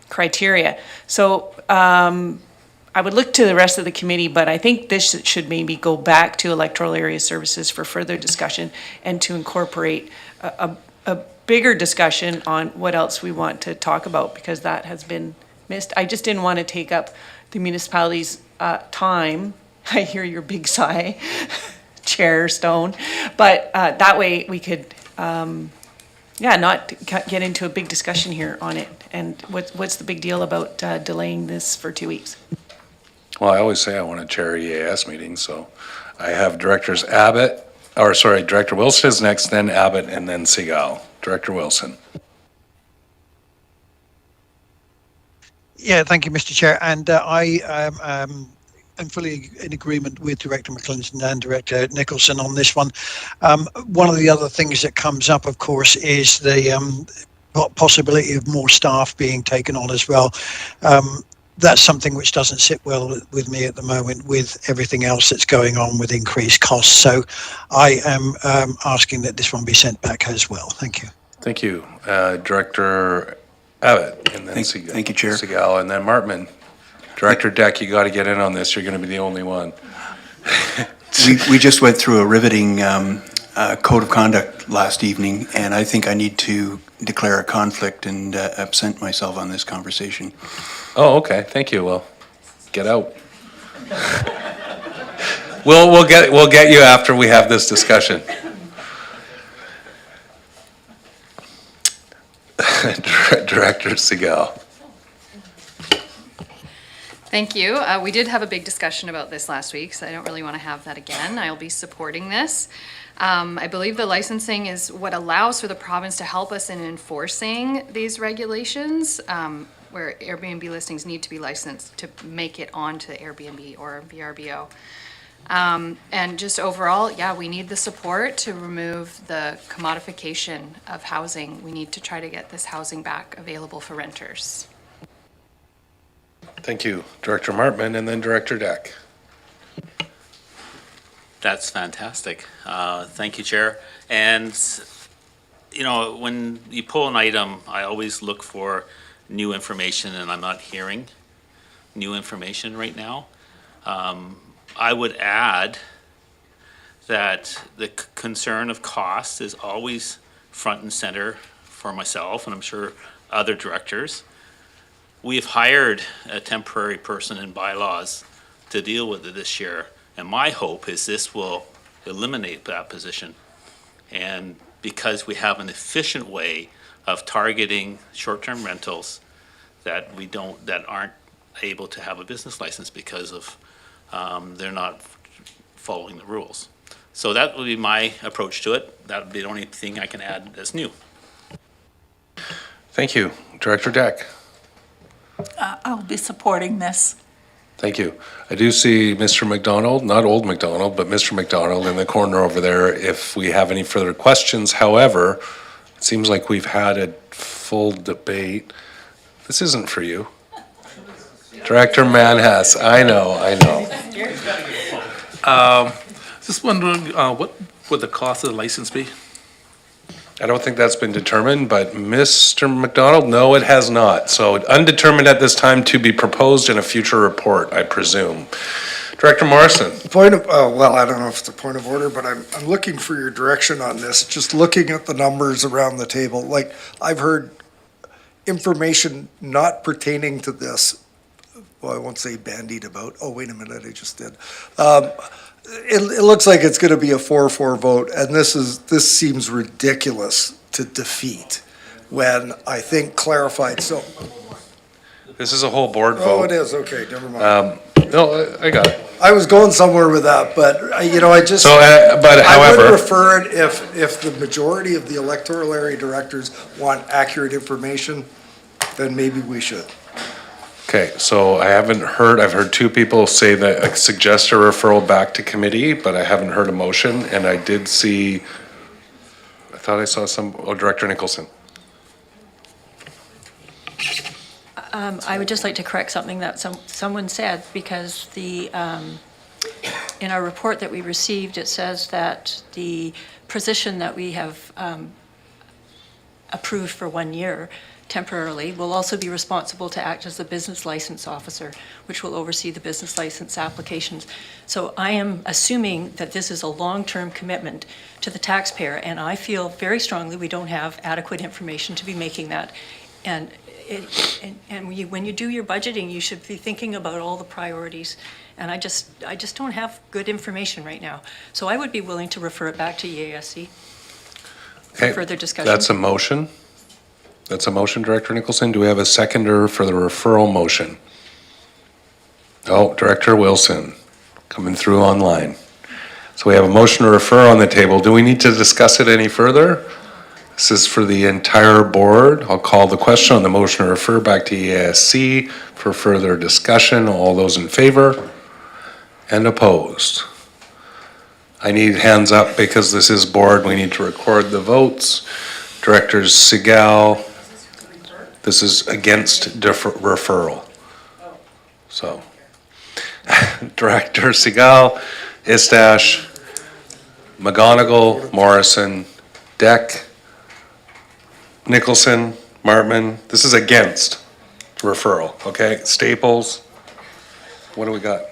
criteria. So I would look to the rest of the committee, but I think this should maybe go back to electoral area services for further discussion and to incorporate a bigger discussion on what else we want to talk about, because that has been missed. I just didn't want to take up the municipality's time. I hear your big sigh, Chair Stone, but that way we could, not get into a big discussion here on it. And what's the big deal about delaying this for 2 weeks? Well, I always say I want to chair EAS meetings, so I have Director Wilson is next, then Abbott, and then Segal. Director Wilson. Yeah, thank you, Mr. Chair. And I am fully in agreement with Director McClinton and Director Nicholson on this one. One of the other things that comes up, of course, is the possibility of more staff being taken on as well. That's something which doesn't sit well with me at the moment with everything else that's going on with increased costs. So I am asking that this one be sent back as well. Thank you. Thank you. Director Abbott, and then Segal. Thank you, Chair. Segal, and then Martman. Director Deck, you got to get in on this. You're going to be the only one. We just went through a riveting code of conduct last evening, and I think I need to declare a conflict and absent myself on this conversation. Oh, okay. Thank you. Well, get out. We'll get you after we have this discussion. Director Segal. Thank you. We did have a big discussion about this last week, so I don't really want to have that again. I'll be supporting this. I believe the licensing is what allows for the province to help us in enforcing these regulations, where Airbnb listings need to be licensed to make it onto Airbnb or VRBO. And just overall, yeah, we need the support to remove the commodification of housing. We need to try to get this housing back available for renters. Thank you. Director Martman, and then Director Deck. That's fantastic. Thank you, Chair. And, you know, when you pull an item, I always look for new information, and I'm not hearing new information right now. I would add that the concern of cost is always front and center for myself, and I'm sure other directors. We have hired a temporary person in bylaws to deal with it this year, and my hope is this will eliminate that position And because we have an efficient way of targeting short-term rentals that aren't able to have a business license because of, they're not following the rules. So that would be my approach to it. That would be the only thing I can add that's new. Thank you. Director Deck. I'll be supporting this. Thank you. I do see Mr. McDonald, not old McDonald, but Mr. McDonald in the corner over there if we have any further questions. However, it seems like we've had a full debate. This isn't for you. Director Manhas, I know. Just wondering, what would the cost of the license be? I don't think that's been determined, but Mr. McDonald, no, it has not. So undetermined at this time, to be proposed in a future report, I presume. Director Morrison. Point of, well, I don't know if it's a point of order, but I'm looking for your direction on this. Just looking at the numbers around the table, like I've heard information not pertaining to this. Well, I won't say bandied about. Oh, wait a minute, I just did. It looks like it's going to be a 4-4 vote, and this seems ridiculous to defeat when I think clarified. So this is a whole board vote. Oh, it is. Okay, never mind. No, I got it. I was going somewhere with that, but I just. So, but however, I would prefer it if the majority of the electoral area directors want accurate information, then maybe we should. okay, so I've heard two people say that, suggest a referral back to committee, but I haven't heard a motion, and I did see, I thought I saw Director Nicholson. I would just like to correct something that someone said, because in our report that we received, it says that the position that we have approved for 1 year temporarily will also be responsible to act as the business license officer, which will oversee the business license applications. So I am assuming that this is a long-term commitment to the taxpayer, and I feel very strongly we don't have adequate information to be making that. And when you do your budgeting, you should be thinking about all the priorities. And I just don't have good information right now. So I would be willing to refer it back to EASC for Okay, further discussion. that's a motion. That's a motion, Director Nicholson. Do we have a seconder for the referral motion? Oh, Director Wilson, coming through online. So we have a motion to refer on the table. Do we need to discuss it any further? This is for the entire board. I'll call the question on the motion to refer back to EASC for further discussion. All those in favor and opposed? I need hands up because this is board. We need to record the votes. Directors Segal, this is against referral. So, Director Segal, Istash, McGonigal, Morrison, Deck, Nicholson, Martman, this is against referral, okay? Staples, what do we got?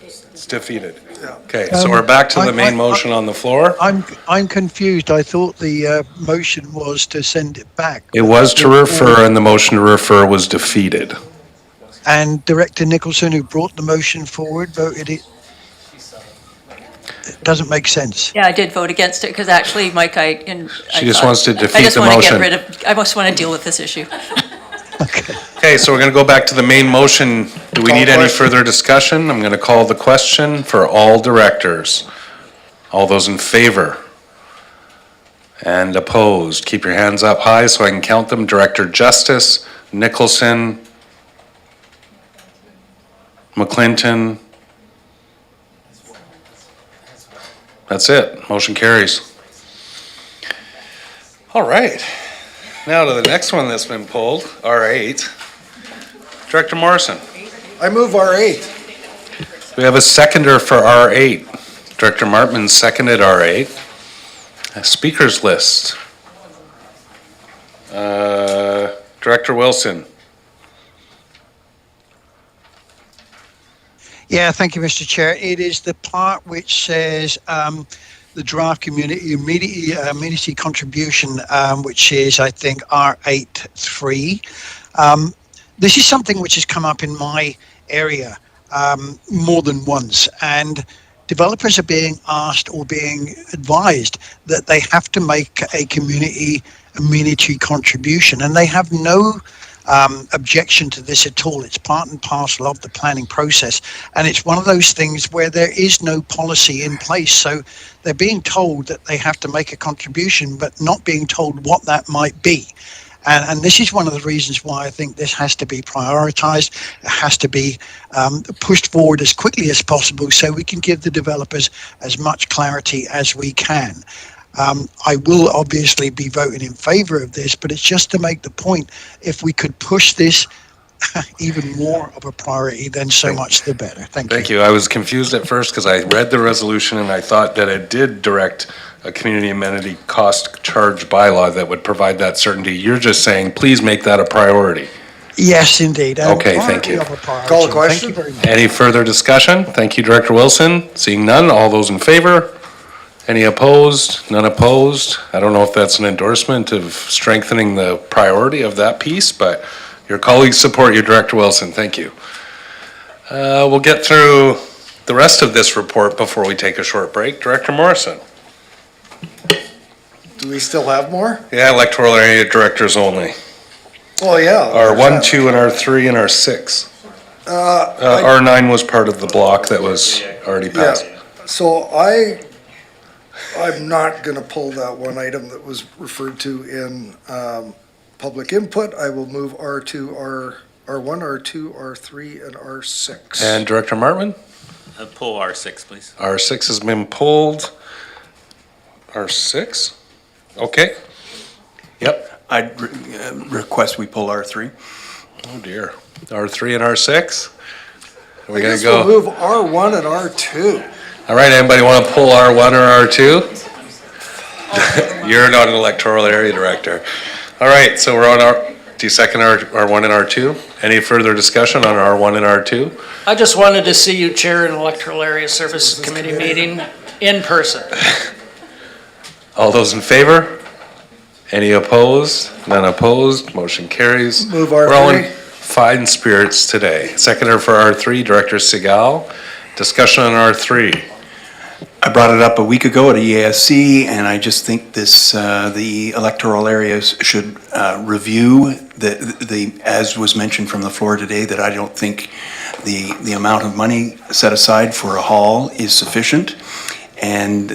It's defeated. Okay, so we're back to the main motion on the floor. I'm confused. I thought the motion was to send it back. It was to refer, and the motion to refer was defeated. And Director Nicholson, who brought the motion forward, voted it. It doesn't make sense. Yeah, I did vote against it because actually, Mike, She just wants to defeat the motion. I just want to deal with this issue. Okay, so we're going to go back to the main motion. Do we need any further discussion? I'm going to call the question for all directors. All those in favor and opposed, keep your hands up high so I can count them. Director Justice, Nicholson, McClinton. That's it. Motion carries. All right. Now to the next one that's been pulled, R8. Director Morrison. I move R8. We have a seconder for R8. Director Martman seconded R8. A speakers list. Director Wilson. Yeah, thank you, Mr. Chair. It is the part which says the draft community contribution, which is, I think, R8.3. This is something which has come up in my area more than once, and developers are being asked or being advised that they have to make a community amenity contribution, and they have no objection to this at all. It's part and parcel of the planning process, and it's one of those things where there is no policy in place. So they're being told that they have to make a contribution, but not being told what that might be. And this is one of the reasons why I think this has to be prioritized. It has to be pushed forward as quickly as possible so we can give the developers as much clarity as we can. I will obviously be voting in favor of this, but it's just to make the point, if we could push this even more of a priority, then so much the better. Thank you. Thank you. I was confused at first because I read the resolution and I thought that it did direct a community amenity cost charge bylaw that would provide that certainty. You're just saying, please make that a priority. Yes, indeed. Okay, thank you. Call the question. Thank you very much. Any further discussion? Thank you, Director Wilson. Seeing none, all those in favor? Any opposed? None opposed? I don't know if that's an endorsement of strengthening the priority of that piece, but your colleagues support you, Director Wilson. Thank you. We'll get through the rest of this report before we take a short break. Director Morrison. Do we still have more? Yeah, electoral area directors only. Oh, yeah. R1, 2, and R3, and R6. R9 was part of the block that was already passed. So I'm not going to pull that one item that was referred to in public input. I will move R2, R1, R2, R3, and R6. And Director Martman? Pull R6, please. R6 has been pulled. R6? Okay. Yep. I'd request we pull R3. Oh dear. R3 and R6? Are we gonna We'll go? move R1 and R2. All right, anybody want to pull R1 or R2? You're not an electoral area director. All right, so we're on do you second R1 and R2? Any further discussion on R1 and R2? I just wanted to see you chair an electoral area services committee meeting in person. All those in favor? Any opposed? None opposed? Motion carries. Move We're all in R3. fine spirits today. Seconder for R3, Director Segal. Discussion on R3. I brought it up a week ago at EASC, and I just think the electoral areas should review as was mentioned from the floor today, that I don't think the amount of money set aside for a hall is sufficient. And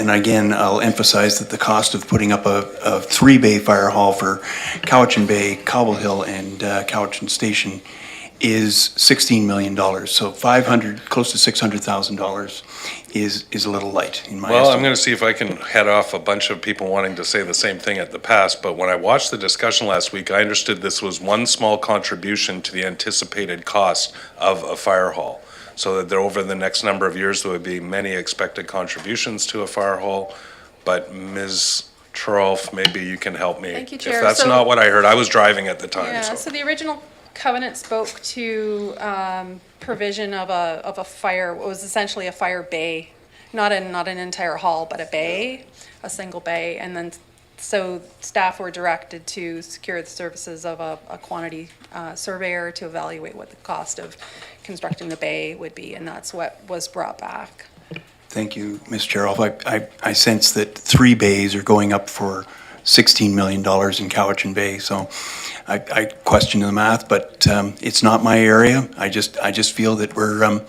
again, I'll emphasize that the cost of putting up a 3-bay fire hall for Cowichan Bay, Cobble Hill, and Cowichan Station is $16 million. So close to $600,000 is a little light in my Well, I'm estimate. going to see if I can head off a bunch of people wanting to say the same thing at the past, but when I watched the discussion last week, I understood this was one small contribution to the anticipated cost of a fire hall. So that there, over the next number of years, there would be many expected contributions to a fire hall. But Ms. Trolf, maybe you can help me. Thank you, If Chair. that's So- not what I heard, I was driving at the time, Yeah, so. so the original covenant spoke to provision of a fire, what was essentially a fire bay, not an entire hall, but a bay, a single bay. And then, so staff were directed to secure the services of a quantity surveyor to evaluate what the cost of constructing the bay would be, and that's what was brought back. Thank you, Ms. Charoff. I sense that 3 bays are going up for $16 million in Cowichan Bay, so I question the math, but it's not my area. I just feel that we're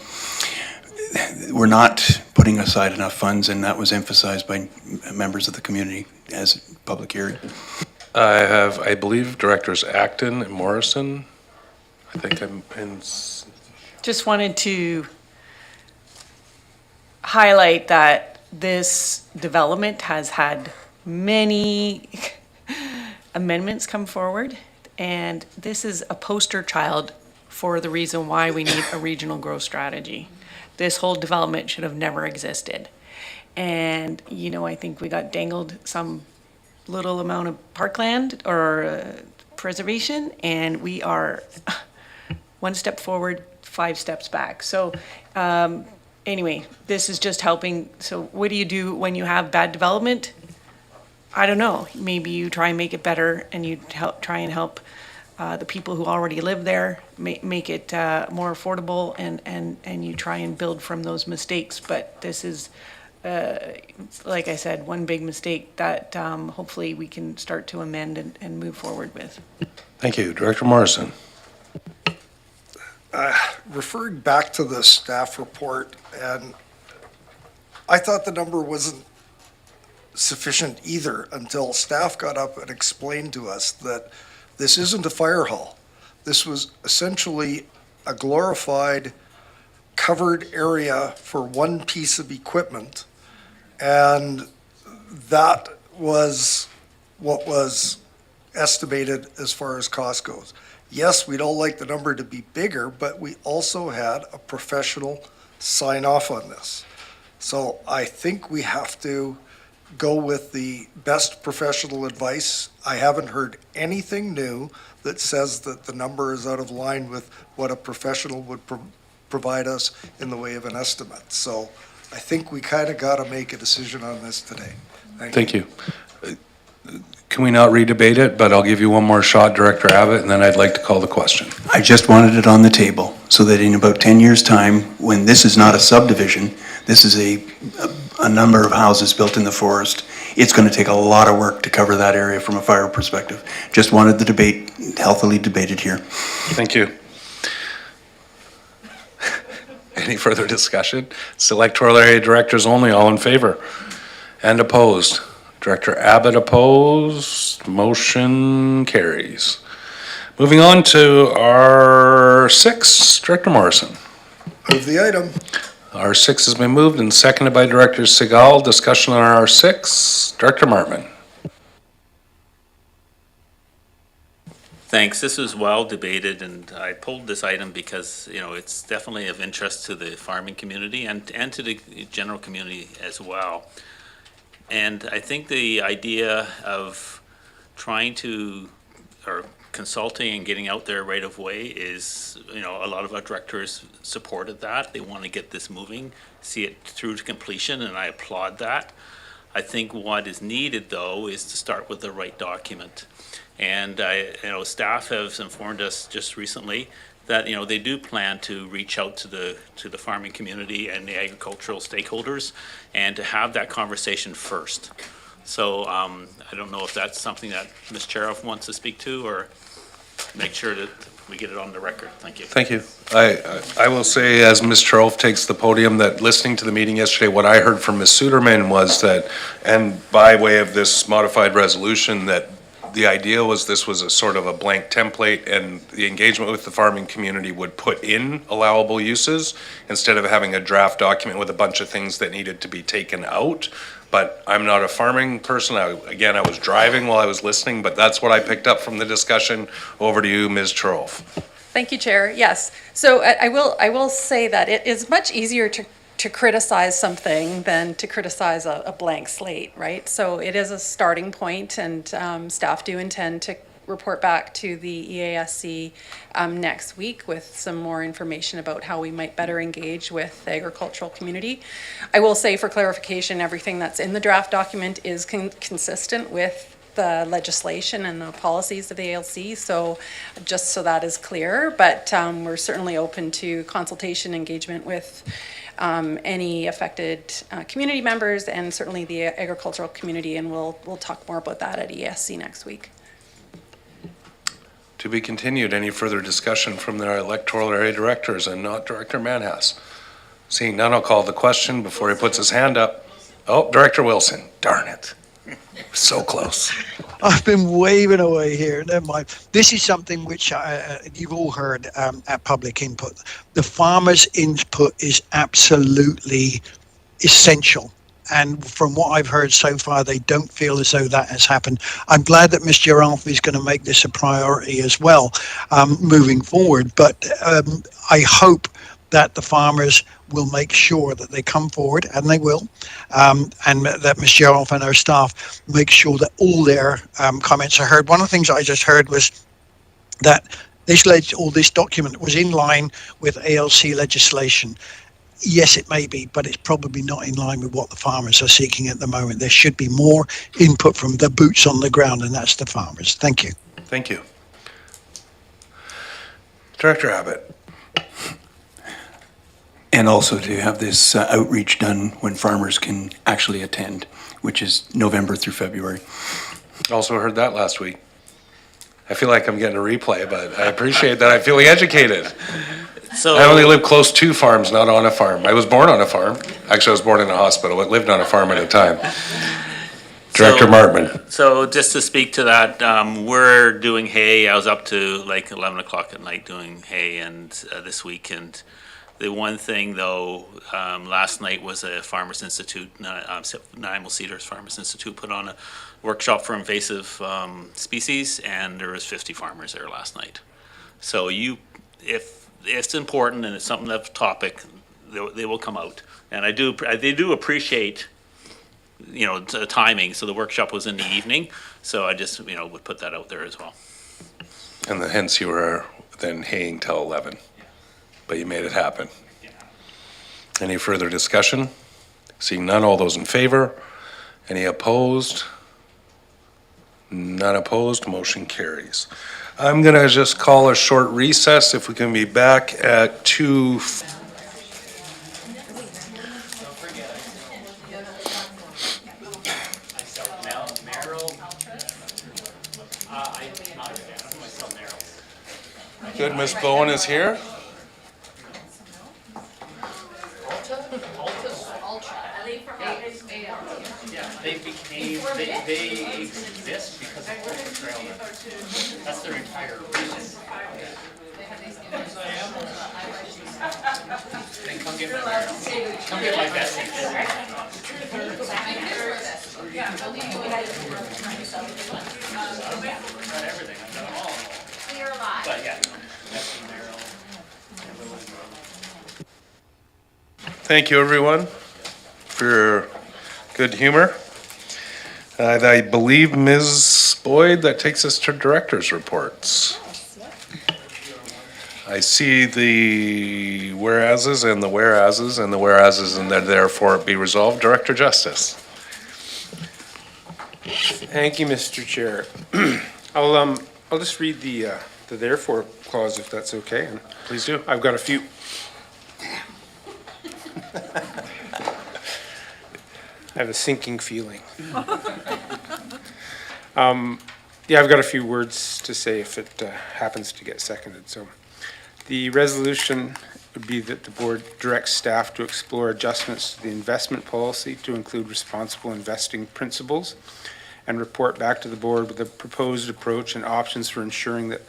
not putting aside enough funds, and that was emphasized by members of the community as a public hearing. I believe Directors Acton and Morrison. I think I'm in. Just wanted to highlight that this development has had many amendments come forward, and this is a poster child for the reason why we need a regional growth strategy. This whole development should have never existed. And, I think we got dangled some little amount of parkland or preservation, and we are one step forward, 5 steps back. So anyway, this is just helping. So what do you do when you have bad development? I don't know. Maybe you try and make it better, and you try and help the people who already live there, make it more affordable, and you try and build from those mistakes. But this is, like I said, one big mistake that hopefully we can start to amend and move forward with. Thank you. Director Morrison. Referring back to the staff report, and I thought the number wasn't sufficient either until staff got up and explained to us that this isn't a fire hall. This was essentially a glorified covered area for one piece of equipment, and that was what was estimated as far as cost goes. Yes, we'd all like the number to be bigger, but we also had a professional sign off on this. So I think we have to go with the best professional advice. I haven't heard anything new that says that the number is out of line with what a professional would provide us in the way of an estimate. So I think we kind of got to make a decision on this today. Thank you. Can we not re-debate it, but I'll give you one more shot, Director Abbott, and then I'd like to call the question. I just wanted it on the table so that in about 10 years' time, when this is not a subdivision, this is a number of houses built in the forest, it's going to take a lot of work to cover that area from a fire perspective. Just wanted the debate healthily debated here. Thank you. Any further discussion? Selectoral area directors only, all in favor? And opposed? Director Abbott opposed, motion carries. Moving on to R6, Director Morrison. Move the item. R6 has been moved and seconded by Director Segal. Discussion on R6, Director Martman. Thanks. This was well debated, and I pulled this item because, it's definitely of interest to the farming community and to the general community as well. And I think the idea of trying to, or consulting and getting out there right of way is, a lot of our directors supported that. They want to get this moving, see it through to completion, and I applaud that. I think what is needed, though, is to start with the right document. And staff has informed us just recently that, they do plan to reach out to the farming community and the agricultural stakeholders and to have that conversation first. So I don't know if that's something that Ms. Charoff wants to speak to, or make sure that we get it on the record. Thank you. Thank you. I will say, as Ms. Charoff takes the podium, that listening to the meeting yesterday, what I heard from Ms. Suderman was that, and by way of this modified resolution, that the idea was this was a sort of a blank template, and the engagement with the farming community would put in allowable uses instead of having a draft document with a bunch of things that needed to be taken out. But I'm not a farming person. I was driving while I was listening, but that's what I picked up from the discussion. Over to you, Ms. Charoff. Thank you, Chair. Yes. So I will say that it is much easier to criticize something than to criticize a blank slate, right? So it is a starting point, and staff do intend to report back to the EASC next week with some more information about how we might better engage with the agricultural community. I will say, for clarification, everything that's in the draft document is consistent with the legislation and the policies of the ALC, so just so that is clear, but we're certainly open to consultation, engagement with any affected community members, and certainly the agricultural community, and we'll talk more about that at EASC next week. To be continued. Any further discussion from the electoral area directors and not Director Manhas? Seeing none, I'll call the question before he puts his hand up. Oh, Director Wilson. Darn it. So close. I've been waving away here. Never mind. This is something which you've all heard at public input. The farmers' input is absolutely essential. And from what I've heard so far, they don't feel as though that has happened. I'm glad that Ms. Giralf is going to make this a priority as well moving forward. But I hope that the farmers will make sure that they come forward, and they will, and that Ms. Giralf and her staff make sure that all their comments are heard. One of the things I just heard was that this document was in line with ALC legislation. Yes, it may be, but it's probably not in line with what the farmers are seeking at the moment. There should be more input from the boots on the ground, and that's the farmers. Thank you. Thank you. Director Abbott. And also to have this outreach done when farmers can actually attend, which is November through February. Also heard that last week. I feel like I'm getting a replay, but I appreciate that I'm feeling educated. So I only live close to farms, not on a farm. I was born on a farm. Actually, I was born in a hospital, but lived on a farm at a time. Director Martman. So just to speak to that, we're doing hay. I was up to like 11 o'clock at night doing hay and this week. And the one thing though, last night was a Farmers Institute, Nanaimo Cedars Farmers Institute put on a workshop for invasive species, and there was 50 farmers there last night. So if it's important and it's something that's topic, they will come out. And they do appreciate, the timing. So the workshop was in the evening. So I just, would put that out there as well. And hence you were then haying till 11, but you made it happen. Any further discussion? Seeing none, all those in favor? Any opposed? None opposed, motion carries. I'm gonna just call a short recess if we can be back at 2. Good, Ms. Bowen is here. They exist because of Ultra Trail. That's their entire reason. Then come get my message. Not everything, I've done all of them. But yeah, that's the Merrill. Thank you, everyone, for your good humor. I believe, Ms. Boyd, that takes us to director's reports. I see the whereases and the whereases and the whereases, and that therefore it be resolved. Director Justice. Thank you, Mr. Chair. I'll just read the therefore clause if that's okay. Please do. I've got a few. I have a sinking feeling. Yeah, I've got a few words to say if it happens to get seconded. So, the resolution would be that the board directs staff to explore adjustments to the investment policy to include responsible investing principles and report back to the board with a proposed approach and options for ensuring that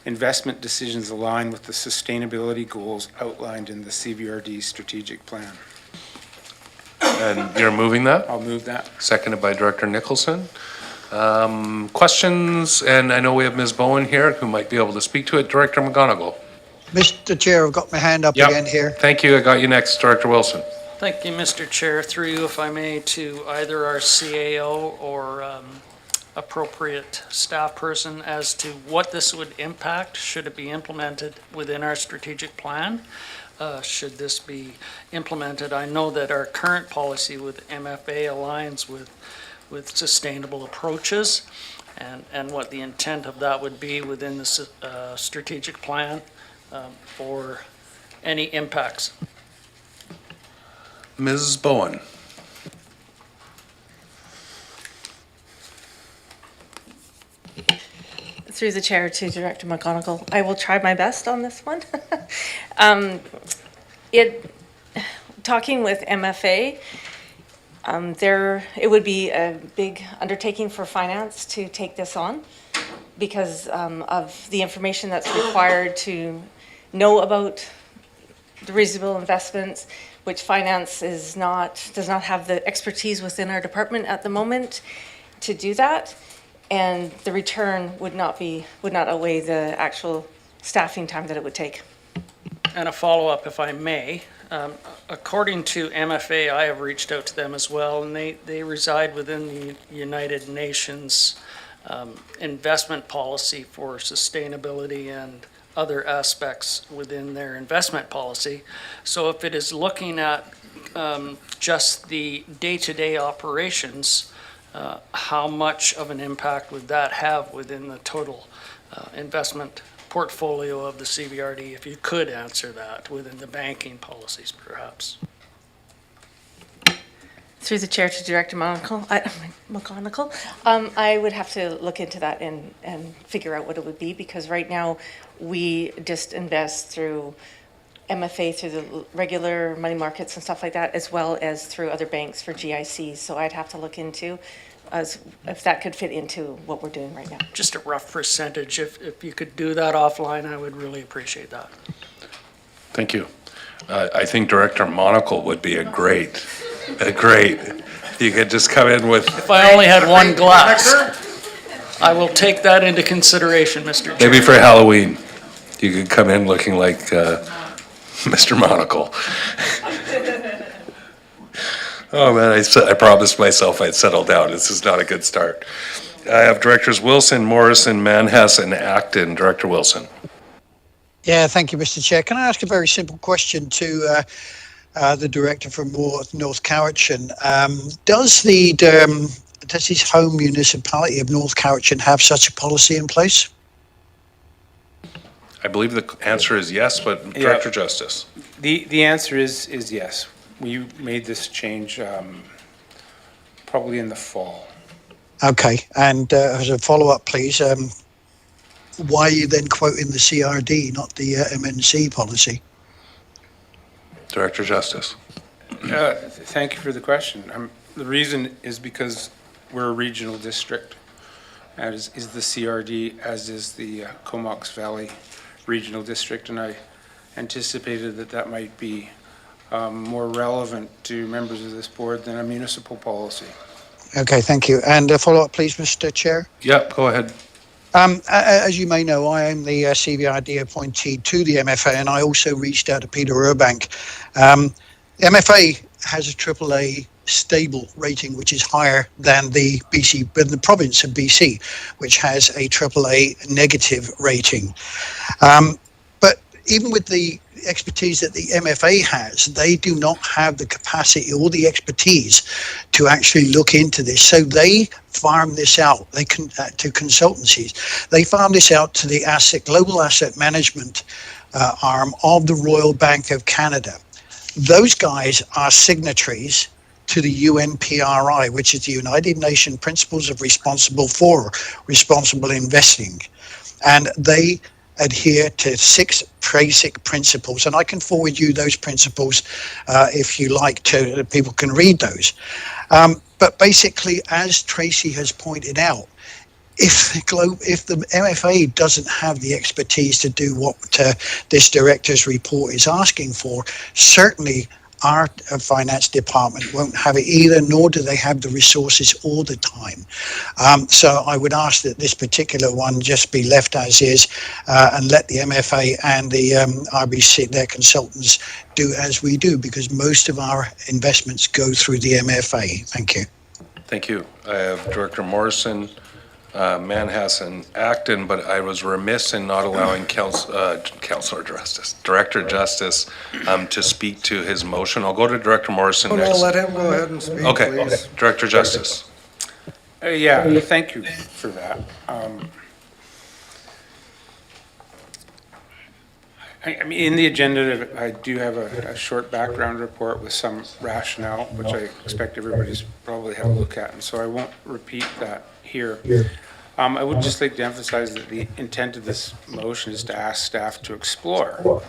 investment decisions align with the sustainability goals outlined in the CVRD strategic plan. And you're moving that? I'll move that. Seconded by Director Nicholson. Questions? And I know we have Ms. Bowen here who might be able to speak to it. Director McGonigal. Mr. Chair, I've got my hand up again here. Thank you. I got you next, Director Wilson. Thank you, Mr. Chair. Through you, if I may, to either our CAO or appropriate staff person as to what this would impact, should it be implemented within our strategic plan? Should this be implemented? I know that our current policy with MFA aligns with sustainable approaches and what the intent of that would be within the strategic plan or any impacts. Ms. Bowen. Through the chair to Director McGonigal, I will try my best on this one. Talking with MFA, it would be a big undertaking for finance to take this on because of the information that's required to know about the reasonable investments, which finance does not have the expertise within our department at the moment to do that. And the return would not outweigh the actual staffing time that it would take. And a follow-up, if I may. According to MFA, I have reached out to them as well, and they reside within the United Nations investment policy for sustainability and other aspects within their investment policy. So if it is looking at just the day-to-day operations, how much of an impact would that have within the total investment portfolio of the CVRD, if you could answer that within the banking policies, perhaps. Through the chair to Director McGonigal, I would have to look into that and figure out what it would be, because right now, we just invest through MFA, through the regular money markets and stuff like that, as well as through other banks for GICs. So I'd have to look into if that could fit into what we're doing right now. Just a rough percentage. If you could do that offline, I would really appreciate that. Thank you. I think Director Monaco would be a great, you could just come in with. If I only had one glass, I will take that into consideration, Mr. Chair. Maybe for Halloween, you could come in looking like Mr. Monocle. Oh, man, I promised myself I'd settle down. This is not a good start. I have Directors Wilson, Morrison, Manhas, and Acton. Director Wilson. Yeah, thank you, Mr. Chair. Can I ask a very simple question to the Director from North Cowichan? Does his home municipality of North Cowichan have such a policy in place? I believe the answer is yes, but Director Justice. The answer is yes. We made this change probably in the fall. Okay, and as a follow-up, please, why are you then quoting the CRD, not the MNC policy? Director Justice. Thank you for the question. The reason is because we're a regional district, as is the CRD, as is the Comox Valley Regional District, and I anticipated that might be more relevant to members of this board than a municipal policy. Okay, thank you. And a follow-up, please, Mr. Chair. Yep, go ahead. As you may know, I am the CVRD appointee to the MFA, and I also reached out to Peter Urbank. The MFA has a AAA stable rating, which is higher than the province of BC, which has a AAA negative rating. But even with the expertise that the MFA has, they do not have the capacity or the expertise to actually look into this. So they farm this out to consultancies. They farm this out to the global asset management arm of the Royal Bank of Canada. Those guys are signatories to the UNPRI, which is the United Nations Principles of Responsible Investing. And they adhere to 6 basic principles, and I can forward you those principles if you like to. People can read those. But basically, as Tracy has pointed out, if the MFA doesn't have the expertise to do what this director's report is asking for, certainly our finance department won't have it either, nor do they have the resources all the time. So I would ask that this particular one just be left as is and let the MFA and the RBC, their consultants, do as we do, because most of our investments go through the MFA. Thank you. Thank you. I have Director Morrison, Manhas, and Acton, but I was remiss in not allowing Director Justice to speak to his motion. I'll go to Director Morrison next. No, let him go ahead and speak, Okay, please. Director Justice. Yeah, thank you for that. I mean, in the agenda, I do have a short background report with some rationale, which I expect everybody's probably had a look at, and so I won't repeat that here. I would just like to emphasize that the intent of this motion is to ask staff to explore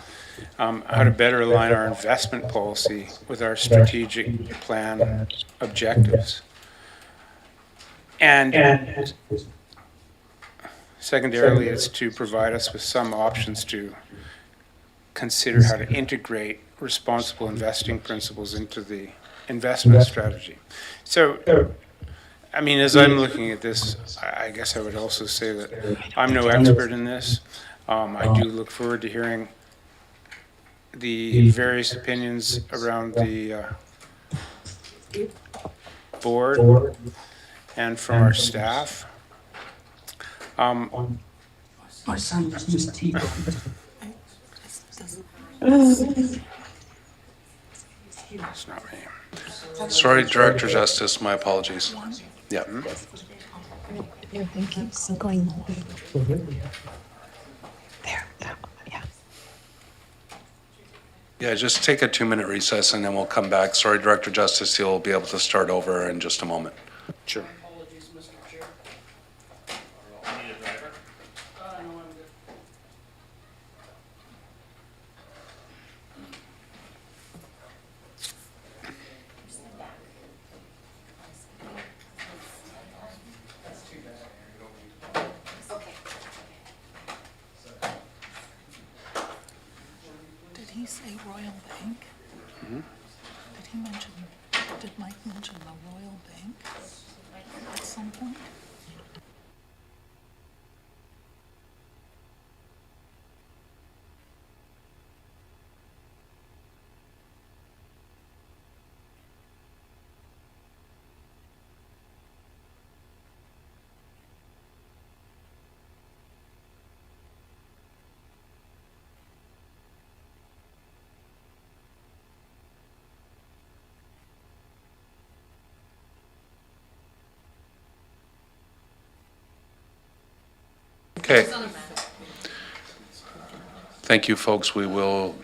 how to better align our investment policy with our strategic plan objectives. And secondarily, it's to provide us with some options to consider how to integrate responsible investing principles into the investment strategy. So, I mean, as I'm looking at this, I guess I would also say that I'm no expert in this. I do look forward to hearing the various opinions around the board and from our staff. My son was just It's not me. Sorry, Director Justice, my apologies. Yeah. So going there. Yeah, just take a 2-minute recess and then we'll come back. Sorry, Director Justice, you'll be able to start over in just a moment. Sure. Did he say Royal Bank? Did he mention, did Mike mention the Royal Bank at some point? Okay. Thank you, folks. We will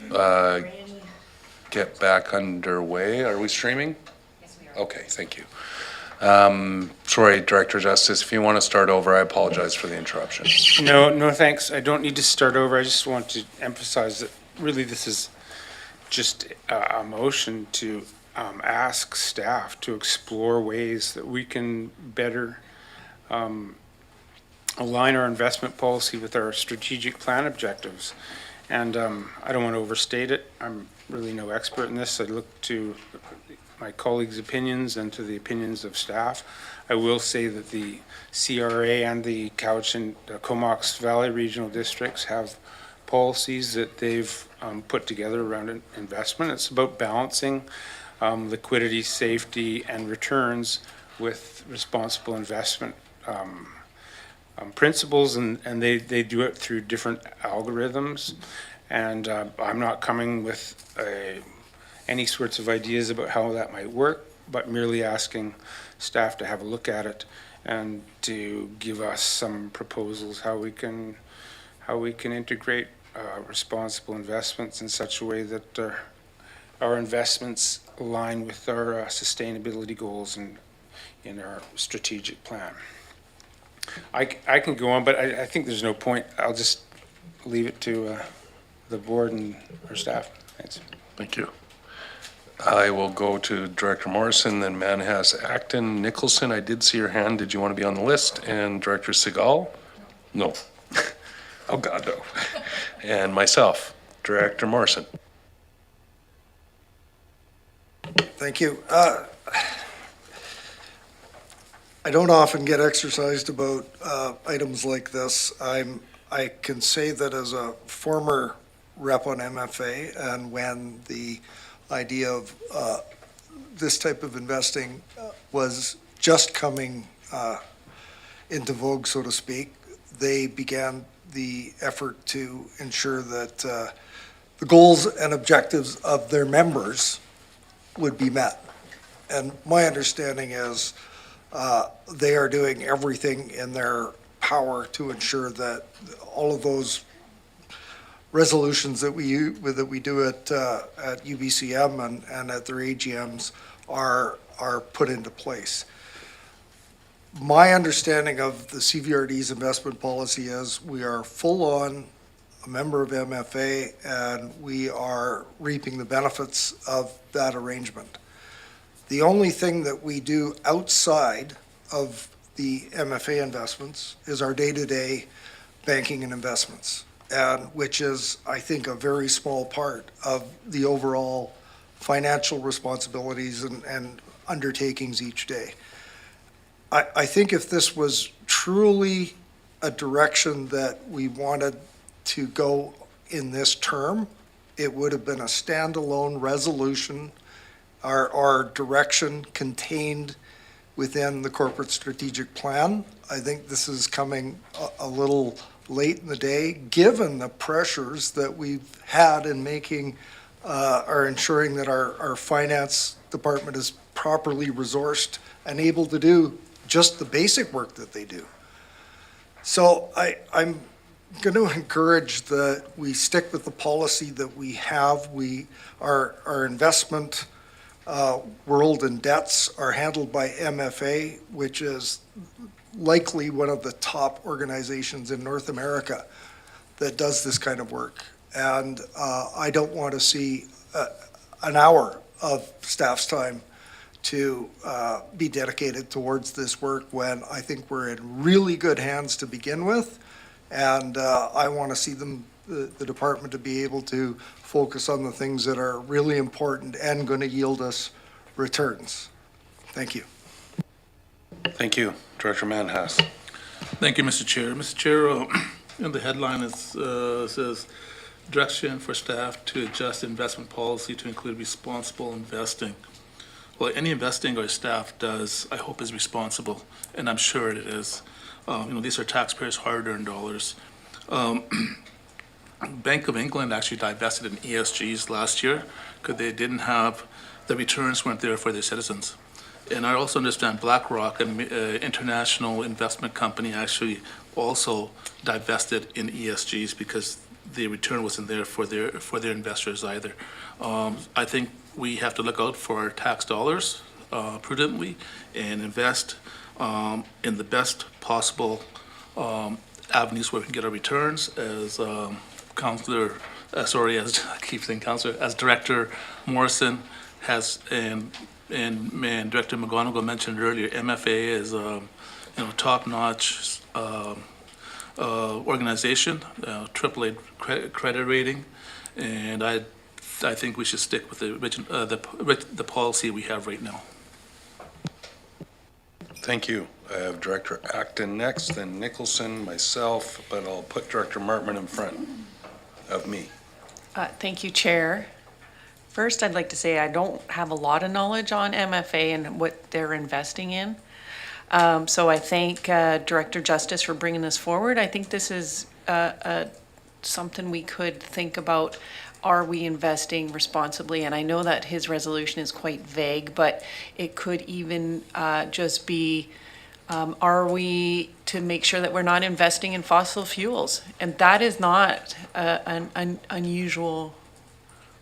get back underway. Are we streaming? Yes, we are. Okay, thank you. Sorry, Director Justice, if you want to start over, I apologize for the interruption. No, thanks. I don't need to start over. I just want to emphasize that really this is just a motion to ask staff to explore ways that we can better align our investment policy with our strategic plan objectives. And I don't want to overstate it. I'm really no expert in this. I look to my colleagues' opinions and to the opinions of staff. I will say that the CRA and the Cowichan Comox Valley Regional Districts have policies that they've put together around investment. It's about balancing liquidity, safety, and returns with responsible investment principles, and they do it through different algorithms. And I'm not coming with any sorts of ideas about how that might work, but merely asking staff to have a look at it and to give us some proposals how we can integrate responsible investments in such a way that our investments align with our sustainability goals and in our strategic plan. I can go on, but I think there's no point. I'll just leave it to the board and our staff. Thanks. Thank you. I will go to Director Morrison, then Manhas, Acton, Nicholson. I did see your hand. Did you want to be on the list? And Director Segal? No. Oh, God, no. And myself, Director Morrison. Thank you. I don't often get exercised about items like this. I can say that as a former rep on MFA, and when the idea of this type of investing was just coming into vogue, so to speak, they began the effort to ensure that the goals and objectives of their members would be met. And my understanding is they are doing everything in their power to ensure that all of those resolutions that we do at UBCM and at their AGMs are put into place. My understanding of the CVRD's investment policy is we are full on a member of MFA and we are reaping the benefits of that arrangement. The only thing that we do outside of the MFA investments is our day-to-day banking and investments, and which is, I think, a very small part of the overall financial responsibilities and undertakings each day. I think if this was truly a direction that we wanted to go in this term, it would have been a standalone resolution or direction contained within the corporate strategic plan. I think this is coming a little late in the day, given the pressures that we've had in making or ensuring that our finance department is properly resourced and able to do just the basic work that they do. So I'm going to encourage that we stick with the policy that we have. Our investment world and debts are handled by MFA, which is likely one of the top organizations in North America that does this kind of work. And I don't want to see an hour of staff's time to be dedicated towards this work when I think we're in really good hands to begin with. And I want to see the department to be able to focus on the things that are really important and going to yield us returns. Thank you. Thank you. Director Manhas. Thank you, Mr. Chair. Mr. Chair, in the headline it says, direction for staff to adjust investment policy to include responsible investing. Well, any investing our staff does, I hope, is responsible, and I'm sure it is. These are taxpayers' hard-earned dollars. Bank of England actually divested in ESGs last year because they didn't have, the returns weren't there for their citizens. And I also understand BlackRock, an international investment company, actually also divested in ESGs because the return wasn't there for their investors either. I think we have to look out for our tax dollars prudently and invest in the best possible avenues where we can get our returns. As as Director Morrison has and Director McGonigal mentioned earlier, MFA is top-notch organization, AAA credit rating, and I think we should stick with the policy we have right now. Thank you. I have Director Acton next, then Nicholson, myself, but I'll put Director Martman in front of me. Thank you, Chair. First, I'd like to say I don't have a lot of knowledge on MFA and what they're investing in. So I thank Director Justice for bringing this forward. I think this is something we could think about. Are we investing responsibly? And I know that his resolution is quite vague, but it could even just be, are we to make sure that we're not investing in fossil fuels? And that is not an unusual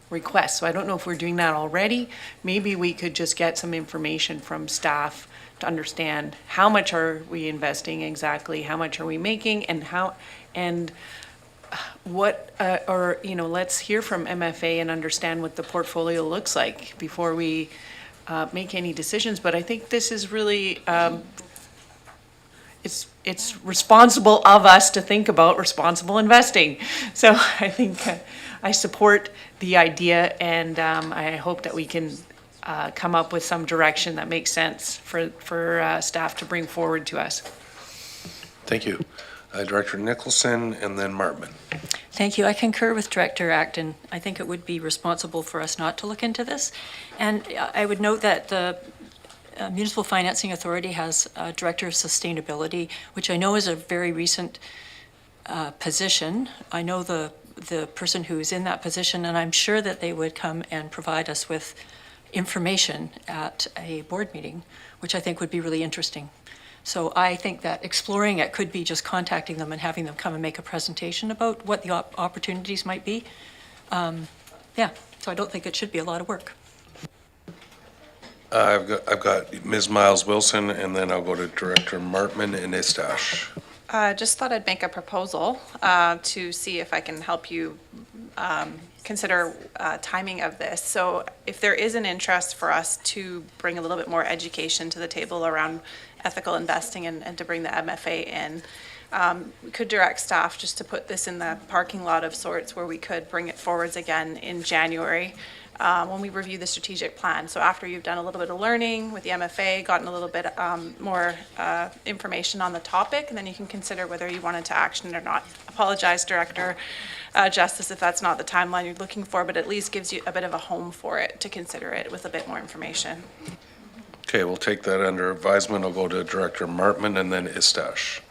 request. So I don't know if we're doing that already. Maybe we could just get some information from staff to understand how much are we investing exactly, how much are we making, and what, let's hear from MFA and understand what the portfolio looks like before we make any decisions. But I think this is really, it's responsible of us to think about responsible investing. So I think I support the idea, and I hope that we can come up with some direction that makes sense for staff to bring forward to us. Thank you. Director Nicholson and then Martman. Thank you. I concur with Director Acton. I think it would be responsible for us not to look into this. And I would note that the Municipal Financing Authority has a Director of Sustainability, which I know is a very recent position. I know the person who is in that position, and I'm sure that they would come and provide us with information at a board meeting, which I think would be really interesting. So I think that exploring it could be just contacting them and having them come and make a presentation about what the opportunities might be. Yeah, so I don't think it should be a lot of work. I've got Ms. Miles Wilson, and then I'll go to Director Martman and Istash. Just thought I'd make a proposal to see if I can help you consider timing of this. So if there is an interest for us to bring a little bit more education to the table around ethical investing and to bring the MFA in, we could direct staff just to put this in the parking lot of sorts where we could bring it forwards again in January when we review the strategic plan. So after you've done a little bit of learning with the MFA, gotten a little bit more information on the topic, and then you can consider whether you want it to action or not. Apologize, Director Justice, if that's not the timeline you're looking for, but at least gives you a bit of a home for it to consider it with a bit more information. Okay, we'll take that under advisement. I'll go to Director Martman and then Istash.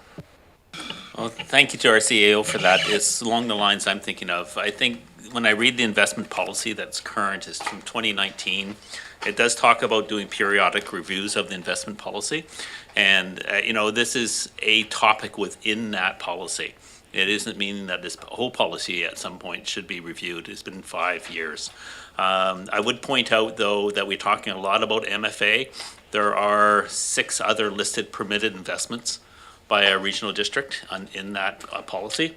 Well, thank you to our CAO for that. It's along the lines I'm thinking of. I think when I read the investment policy that's current, is from 2019, it does talk about doing periodic reviews of the investment policy. And, this is a topic within that policy. It isn't meaning that this whole policy at some point should be reviewed. It's been 5 years. I would point out, though, that we're talking a lot about MFA. There are 6 other listed permitted investments by a regional district in that policy.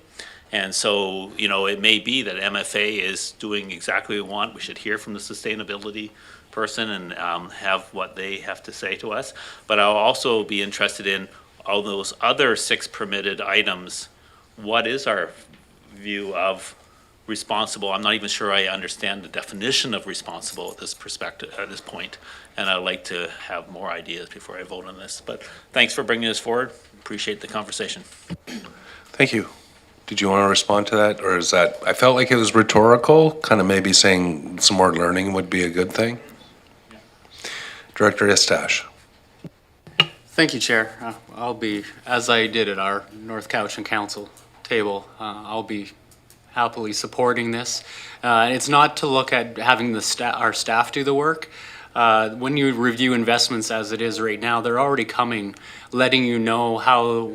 And so, you know, it may be that MFA is doing exactly what we want. We should hear from the sustainability person and have what they have to say to us. But I'll also be interested in all those other 6 permitted items. What is our view of responsible? I'm not even sure I understand the definition of responsible at this perspective, at this point, and I'd like to have more ideas before I vote on this. But thanks for bringing this forward. Appreciate the conversation. Thank you. Did you want to respond to that, or is that, I felt like it was rhetorical, kind of maybe saying some more learning would be a good thing? Director Istash. Thank you, Chair. I'll be, as I did at our North Cowichan Council table, I'll be happily supporting this. It's not to look at having our staff do the work. When you review investments as it is right now, they're already coming, letting you know how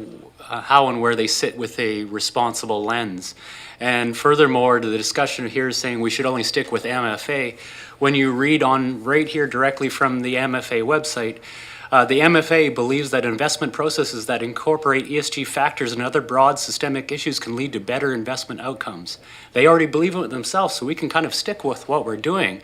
and where they sit with a responsible lens. And furthermore, the discussion here is saying we should only stick with MFA. When you read on right here directly from the MFA website, the MFA believes that investment processes that incorporate ESG factors and other broad systemic issues can lead to better investment outcomes. They already believe it themselves, so we can kind of stick with what we're doing.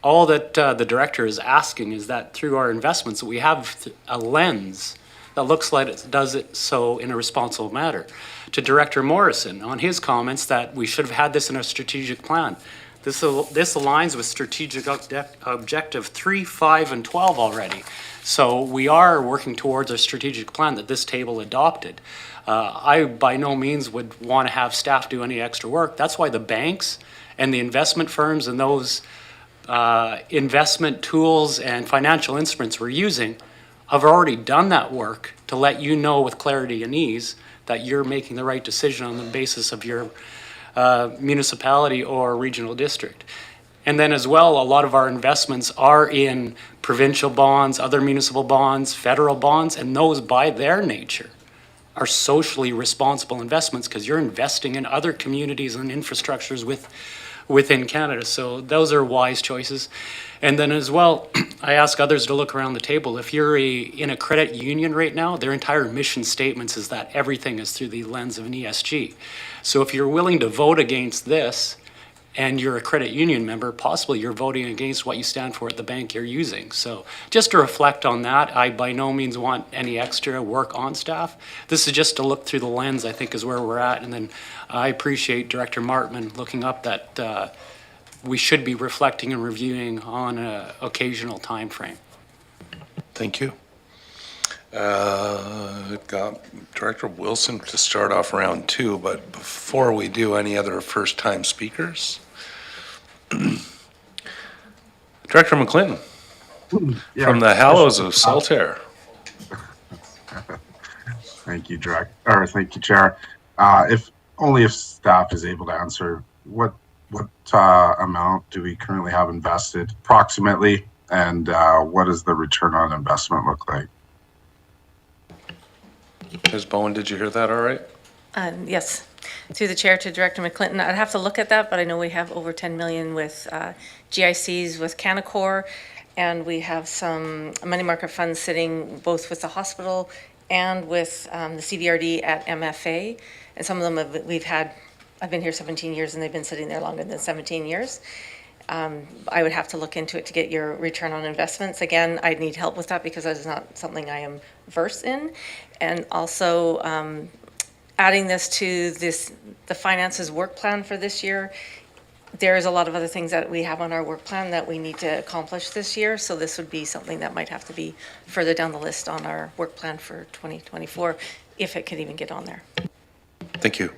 All that the director is asking is that through our investments, we have a lens that looks like it does it so in a responsible manner. To Director Morrison, on his comments that we should have had this in a strategic plan. This aligns with strategic objective 3, 5, and 12 already. So we are working towards a strategic plan that this table adopted. I by no means would want to have staff do any extra work. That's why the banks and the investment firms and those investment tools and financial instruments we're using have already done that work to let you know with clarity and ease that you're making the right decision on the basis of your municipality or regional district. And then as well, a lot of our investments are in provincial bonds, other municipal bonds, federal bonds, and those by their nature are socially responsible investments because you're investing in other communities and infrastructures within Canada. So those are wise choices. And then as well, I ask others to look around the table. If you're in a credit union right now, their entire mission statements is that everything is through the lens of an ESG. So if you're willing to vote against this and you're a credit union member, possibly you're voting against what you stand for at the bank you're using. So just to reflect on that, I by no means want any extra work on staff. This is just to look through the lens, I think, is where we're at. And then I appreciate Director Martman looking up that we should be reflecting and reviewing on an occasional time frame. Thank you. Got Director Wilson to start off round 2, but before we do, any other first-time speakers? Director McClinton, from the Hallows of Saltaire. Thank you, thank you, Chair. If staff is able to answer, what amount do we currently have invested approximately, and what does the return on investment look like? Ms. Bowen, did you hear that all right? Yes. Through the chair to Director McClinton, I'd have to look at that, but I know we have over 10 million with GICs with Canaccord, and we have some money market funds sitting both with the hospital and with the CVRD at MFA. And some of them I've been here 17 years and they've been sitting there longer than 17 years. I would have to look into it to get your return on investments. Again, I'd need help with that because that is not something I am versed in. And also adding this to the finances work plan for this year, there is a lot of other things that we have on our work plan that we need to accomplish this year. So this would be something that might have to be further down the list on our work plan for 2024, if it could even get on there. Thank you.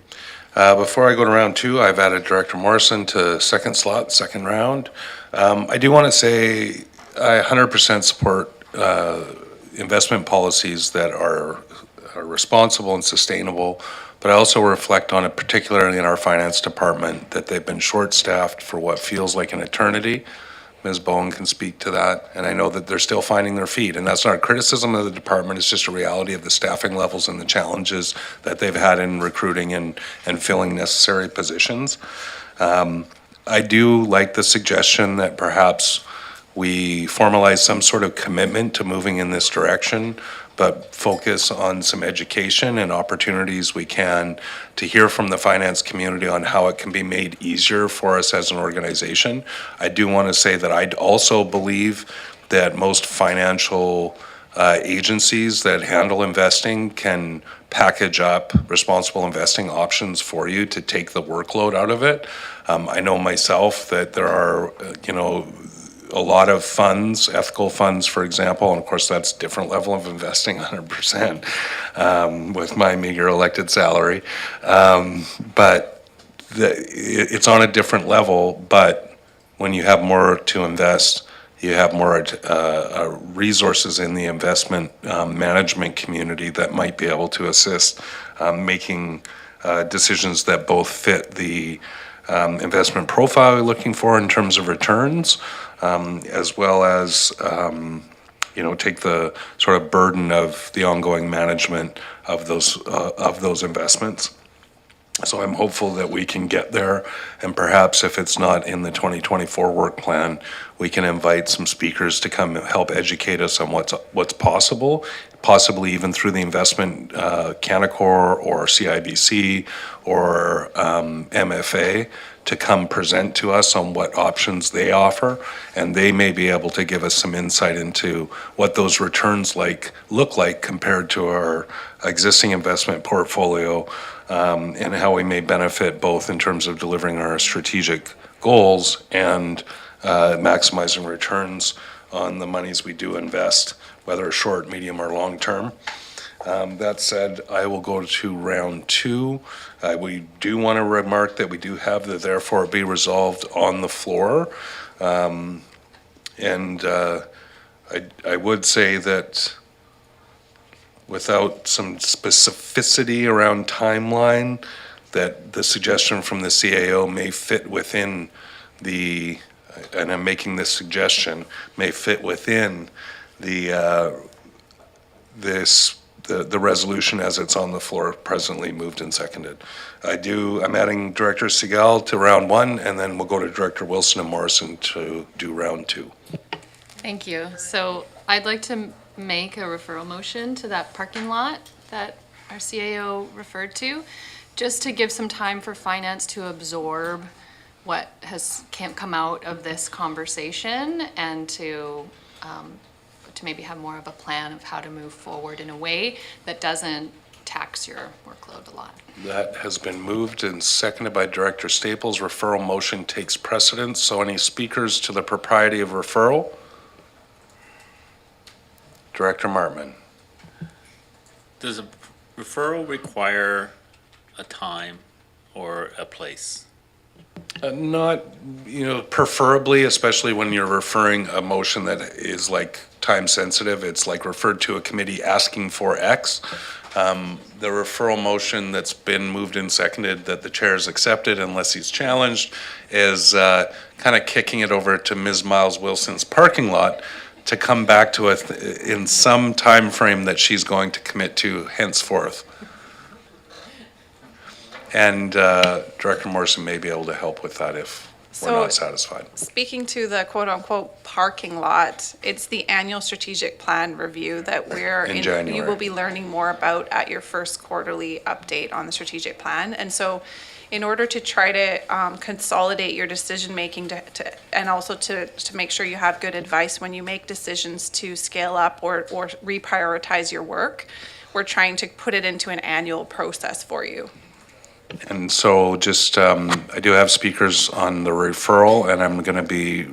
Before I go to round 2, I've added Director Morrison to second slot, second round. I do want to say I 100% support investment policies that are responsible and sustainable, but I also reflect on it, particularly in our finance department, that they've been short-staffed for what feels like an eternity. Ms. Bowen can speak to that, and I know that they're still finding their feet, and that's not a criticism of the department, it's just a reality of the staffing levels and the challenges that they've had in recruiting and filling necessary positions. I do like the suggestion that perhaps we formalize some sort of commitment to moving in this direction, but focus on some education and opportunities we can to hear from the finance community on how it can be made easier for us as an organization. I do want to say that I also believe that most financial agencies that handle investing can package up responsible investing options for you to take the workload out of it. I know myself that there are, a lot of funds, ethical funds, for example, and of course that's different level of investing, 100%, with my meager elected salary. But it's on a different level, but when you have more to invest, you have more resources in the investment management community that might be able to assist making decisions that both fit the investment profile you're looking for in terms of returns, as well as take the sort of burden of the ongoing management of those investments. So I'm hopeful that we can get there, and perhaps if it's not in the 2024 work plan, we can invite some speakers to come and help educate us on what's possible, possibly even through the investment Canaccord or CIBC or MFA, to come present to us on what options they offer, and they may be able to give us some insight into what those returns look like compared to our existing investment portfolio, and how we may benefit both in terms of delivering our strategic goals and maximizing returns on the monies we do invest, whether short, medium, or long term. That said, I will go to round two. We do want to remark that we do have the therefore be resolved on the floor. I would say that without some specificity around timeline, that the suggestion from the CAO may fit within and I'm making this suggestion, may fit within the resolution as it's on the floor, presently moved and seconded. I'm adding Director Segal to round one, and then we'll go to Director Wilson and Morrison to do round two. Thank you. So I'd like to make a referral motion to that parking lot that our CAO referred to, just to give some time for finance to absorb what has come out of this conversation, and to maybe have more of a plan of how to move forward in a way that doesn't tax your workload a lot. That has been moved and seconded by Director Staples. Referral motion takes precedence. So any speakers to the propriety of referral? Director Martman. Does a referral require a time or a place? Not, preferably, especially when you're referring a motion that is like time sensitive, it's like referred to a committee asking for X. The referral motion that's been moved and seconded that the chair has accepted, unless he's challenged, is kind of kicking it over to Ms. Miles Wilson's parking lot to come back to us in some time frame that she's going to commit to henceforth. And Director Morrison may be able to help with that if we're not satisfied. Speaking to the quote-unquote parking lot, it's the annual strategic plan review that In January. you will be learning more about at your first quarterly update on the strategic plan. And so in order to try to consolidate your decision-making and also to make sure you have good advice when you make decisions to scale up or reprioritize your work, we're trying to put it into an annual process for you. And so just, I do have speakers on the referral, and I'm going to be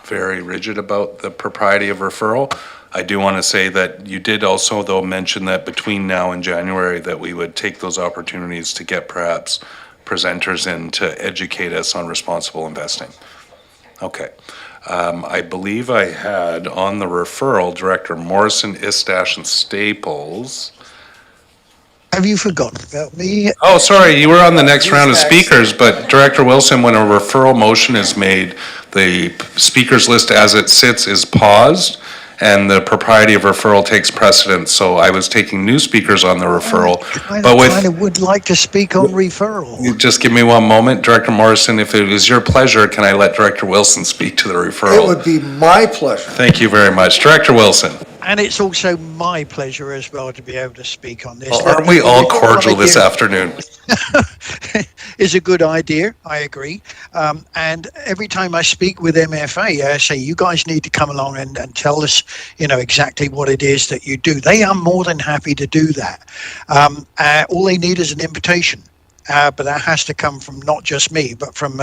very rigid about the propriety of referral. I do want to say that you did also, though, mention that between now and January that we would take those opportunities to get perhaps presenters in to educate us on responsible investing. Okay. I believe I had on the referral Director Morrison, Istash, and Staples. Have you forgotten about me? Oh, sorry, you were on the next round of speakers, but Director Wilson, when a referral motion is made, The speakers list as it sits is paused, and the propriety of referral takes precedence. So I was taking new speakers on the referral, but I would like to speak on referral. just give me one moment. Director Morrison, if it is your pleasure, can I let Director Wilson speak to the referral? It would be my pleasure. Thank you very much. Director Wilson. And it's also my pleasure as well to be able to speak on this. Well, aren't we all cordial this afternoon? Is a good idea, I agree. And every time I speak with MFA, I say, you guys need to come along and tell us, exactly what it is that you do. They are more than happy to do that. All they need is an invitation. But that has to come from not just me, but from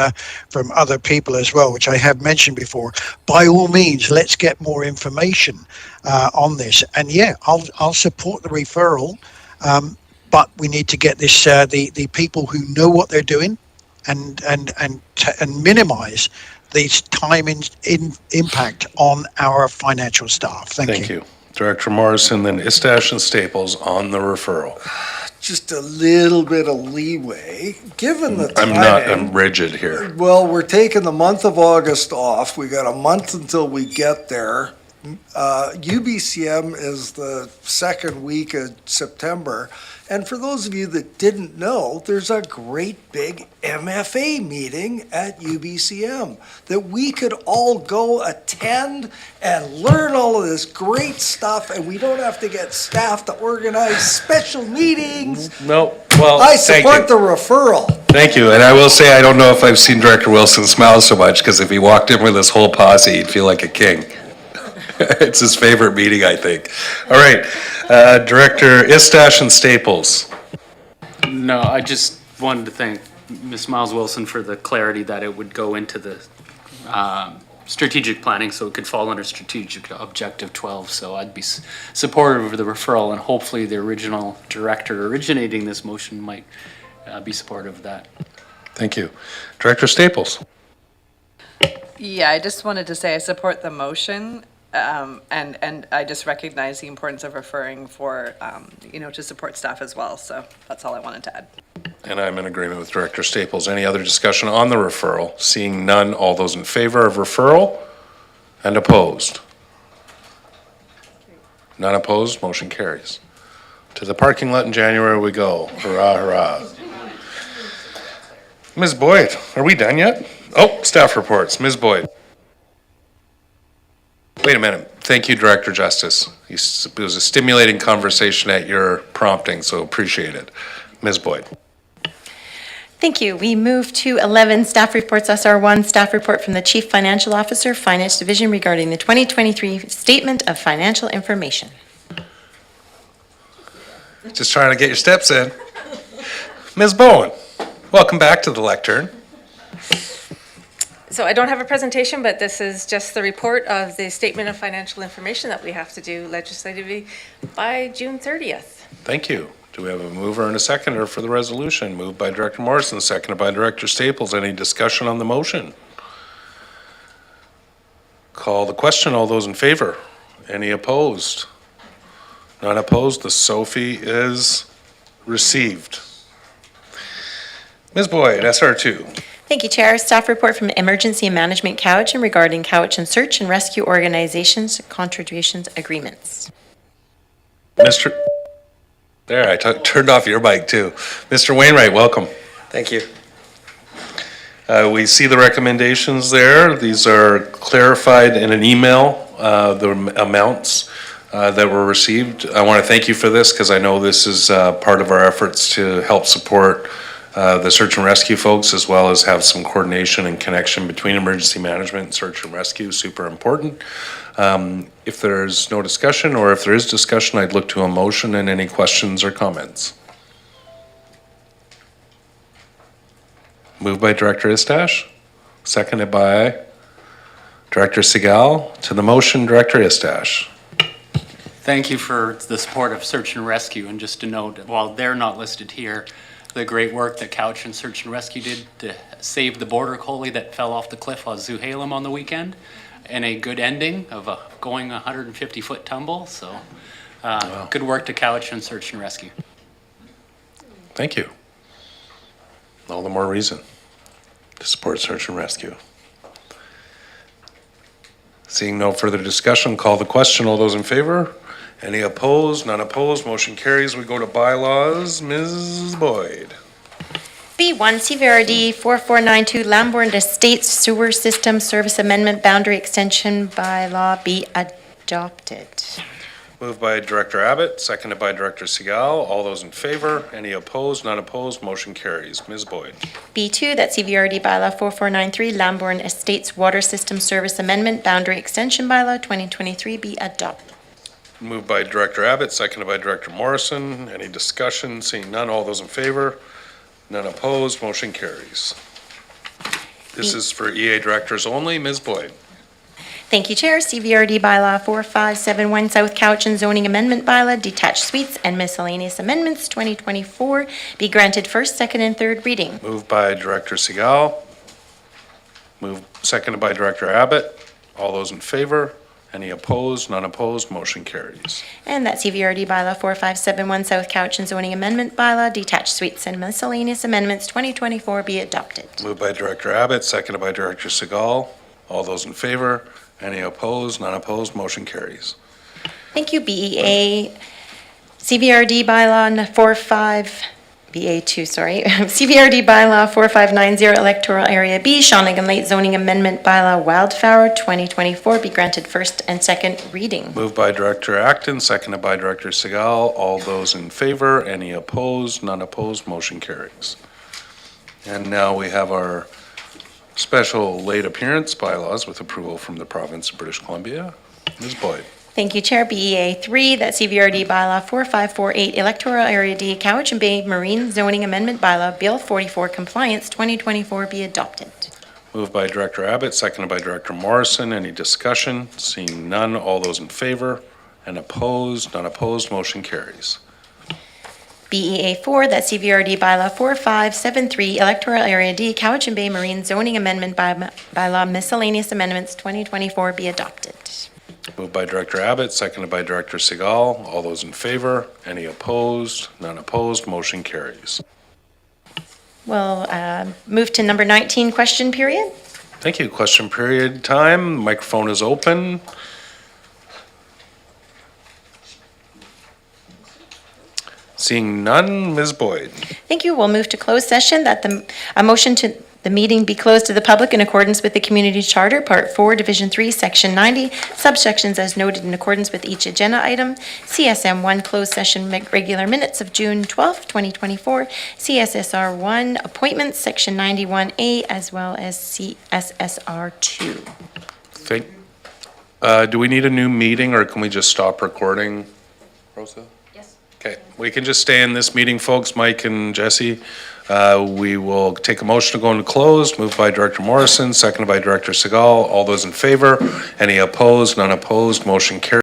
other people as well, which I have mentioned before. By all means, let's get more information on this. And yeah, I'll support the referral, but we need to get this the people who know what they're doing, and minimise the time impact on our financial staff. Thank you. Director Morrison, then Istash and Staples on the referral. Just a little bit of leeway, given the timing. I'm rigid here. Well, we're taking the month of August off. We got a month until we get there. UBCM is the second week of September. And for those of you that didn't know, there's a great big MFA meeting at UBCM that we could all go attend and learn all of this great stuff, and we don't have to get staff to organize special meetings. No, well, I thank support you. the referral. Thank you, and I will say, I don't know if I've seen Director Wilson smile so much, because if he walked in with his whole posse, he'd feel like a king. It's his favorite meeting, I think. All right, Director Istash and Staples. No, I just wanted to thank Ms. Miles Wilson for the clarity that it would go into the strategic planning, so it could fall under strategic objective 12. So I'd be supportive of the referral, and hopefully the original director originating this motion might be supportive of that. Thank you. Director Staples. Yeah, I just wanted to say I support the motion, and I just recognize the importance of referring for, to support staff as well. So that's all I wanted to add. And I'm in agreement with Director Staples. Any other discussion on the referral? Seeing none, all those in favor of referral and opposed? None opposed, motion carries. To the parking lot in January we go. Hurrah, hurrah. Ms. Boyd, are we done yet? Oh, staff reports. Ms. Boyd. Wait a minute. Thank you, Director Justice. It was a stimulating conversation at your prompting, so appreciate it. Ms. Boyd. Thank you. We move to 11, staff reports, SR1, staff report from the Chief Financial Officer, Finance Division regarding the 2023 Statement of Financial Information. Just trying to get your steps in. Ms. Bowen, welcome back to the lectern. So I don't have a presentation, but this is just the report of the Statement of Financial Information that we have to do legislatively by June 30th. Thank you. Do we have a mover and a seconder for the resolution? Moved by Director Morrison, seconded by Director Staples. Any discussion on the motion? Call the question. All those in favor? Any opposed? None opposed. The SOFI is received. Ms. Boyd, SR2. Thank you, Chair. Staff report from Emergency Management Cowichan regarding Cowichan Search and Rescue Organizations Contributions Agreements. Mr. There, I turned off your mic too. Mr. Wainwright, welcome. Thank you. We see the recommendations there. These are clarified in an email, the amounts that were received. I want to thank you for this because I know this is part of our efforts to help support the search and rescue folks, as well as have some coordination and connection between emergency management and search and rescue. Super important. If there's no discussion, or if there is discussion, I'd look to a motion and any questions or comments. Moved by Director Istash, seconded by Director Segal. To the motion, Director Istash. Thank you for the support of search and rescue, and just to note, while they're not listed here, the great work that Cowichan Search and Rescue did to save the border collie that fell off the cliff on Zuhalem on the weekend, and a good ending of a going 150-foot tumble. So Wow. Good work to Cowichan Search and Rescue. Thank you. All the more reason to support search and rescue. Seeing no further discussion, call the question. All those in favor? Any opposed? None opposed. Motion carries. We go to bylaws. Ms. Boyd. B1, CVRD 4492 Lambourne Estates Sewer System Service Amendment Boundary Extension Bylaw be adopted. Moved by Director Abbott, seconded by Director Segal. All those in favor? Any opposed? None opposed. Motion carries. Ms. Boyd. B2, that CVRD Bylaw 4493 Lambourne Estates Water System Service Amendment Boundary Extension Bylaw 2023 be adopted. Moved by Director Abbott, seconded by Director Morrison. Any discussion? Seeing none. All those in favor? None opposed. Motion carries. This is for EA directors only. Ms. Boyd. Thank you, Chair. CVRD Bylaw 4571 South Cowichan Zoning Amendment Bylaw Detached Suites and Miscellaneous Amendments 2024 be granted first, second, and third reading. Moved by Director Segal. Seconded by Director Abbott. All those in favor? Any opposed? None opposed? Motion carries. And that CVRD Bylaw 4571 South Cowichan Zoning Amendment Bylaw Detached Suites and Miscellaneous Amendments 2024 be adopted. Moved by Director Abbott, seconded by Director Segal. All those in favor? Any opposed? None opposed? Motion carries. Thank you, BEA. CVRD Bylaw BA2, sorry. CVRD Bylaw 4590 Electoral Area B, Shawnigan Lake Zoning Amendment Bylaw Wildflower 2024 be granted first and second reading. Moved by Director Acton, seconded by Director Segal. All those in favor? Any opposed? None opposed? Motion carries. And now we have our special late appearance bylaws with approval from the province of British Columbia. Ms. Boyd. Thank you, Chair. BEA3, that CVRD Bylaw 4548 Electoral Area D, Cowichan Bay Marine Zoning Amendment Bylaw Bill 44 Compliance 2024 be adopted. Moved by Director Abbott, seconded by Director Morrison. Any discussion? Seeing none. All those in favor? And opposed? None opposed? Motion carries. BEA4, that CVRD Bylaw 4573 Electoral Area D, Cowichan Bay Marine Zoning Amendment Bylaw Miscellaneous Amendments 2024 be adopted. Moved by Director Abbott, seconded by Director Segal. All those in favor? Any opposed? None opposed? Motion carries. We'll move to number 19, question period. Thank you. Question period time. Microphone is open. Seeing none, Ms. Boyd. Thank you. We'll move to closed session, that a motion to the meeting be closed to the public in accordance with the Community Charter, Part 4, Division 3, Section 90, subsections as noted in accordance with each agenda item. CSM 1, closed session regular minutes of June 12, 2024. CSSR 1, appointments, Section 91A, as well as CSSR 2. Do we need a new meeting, or can we just stop recording, Rosa? Yes. Okay, we can just stay in this meeting, folks, Mike and Jesse. We will take a motion to go into closed, moved by Director Morrison, seconded by Director Segal. All those in favor? Any opposed? None opposed? Motion carries.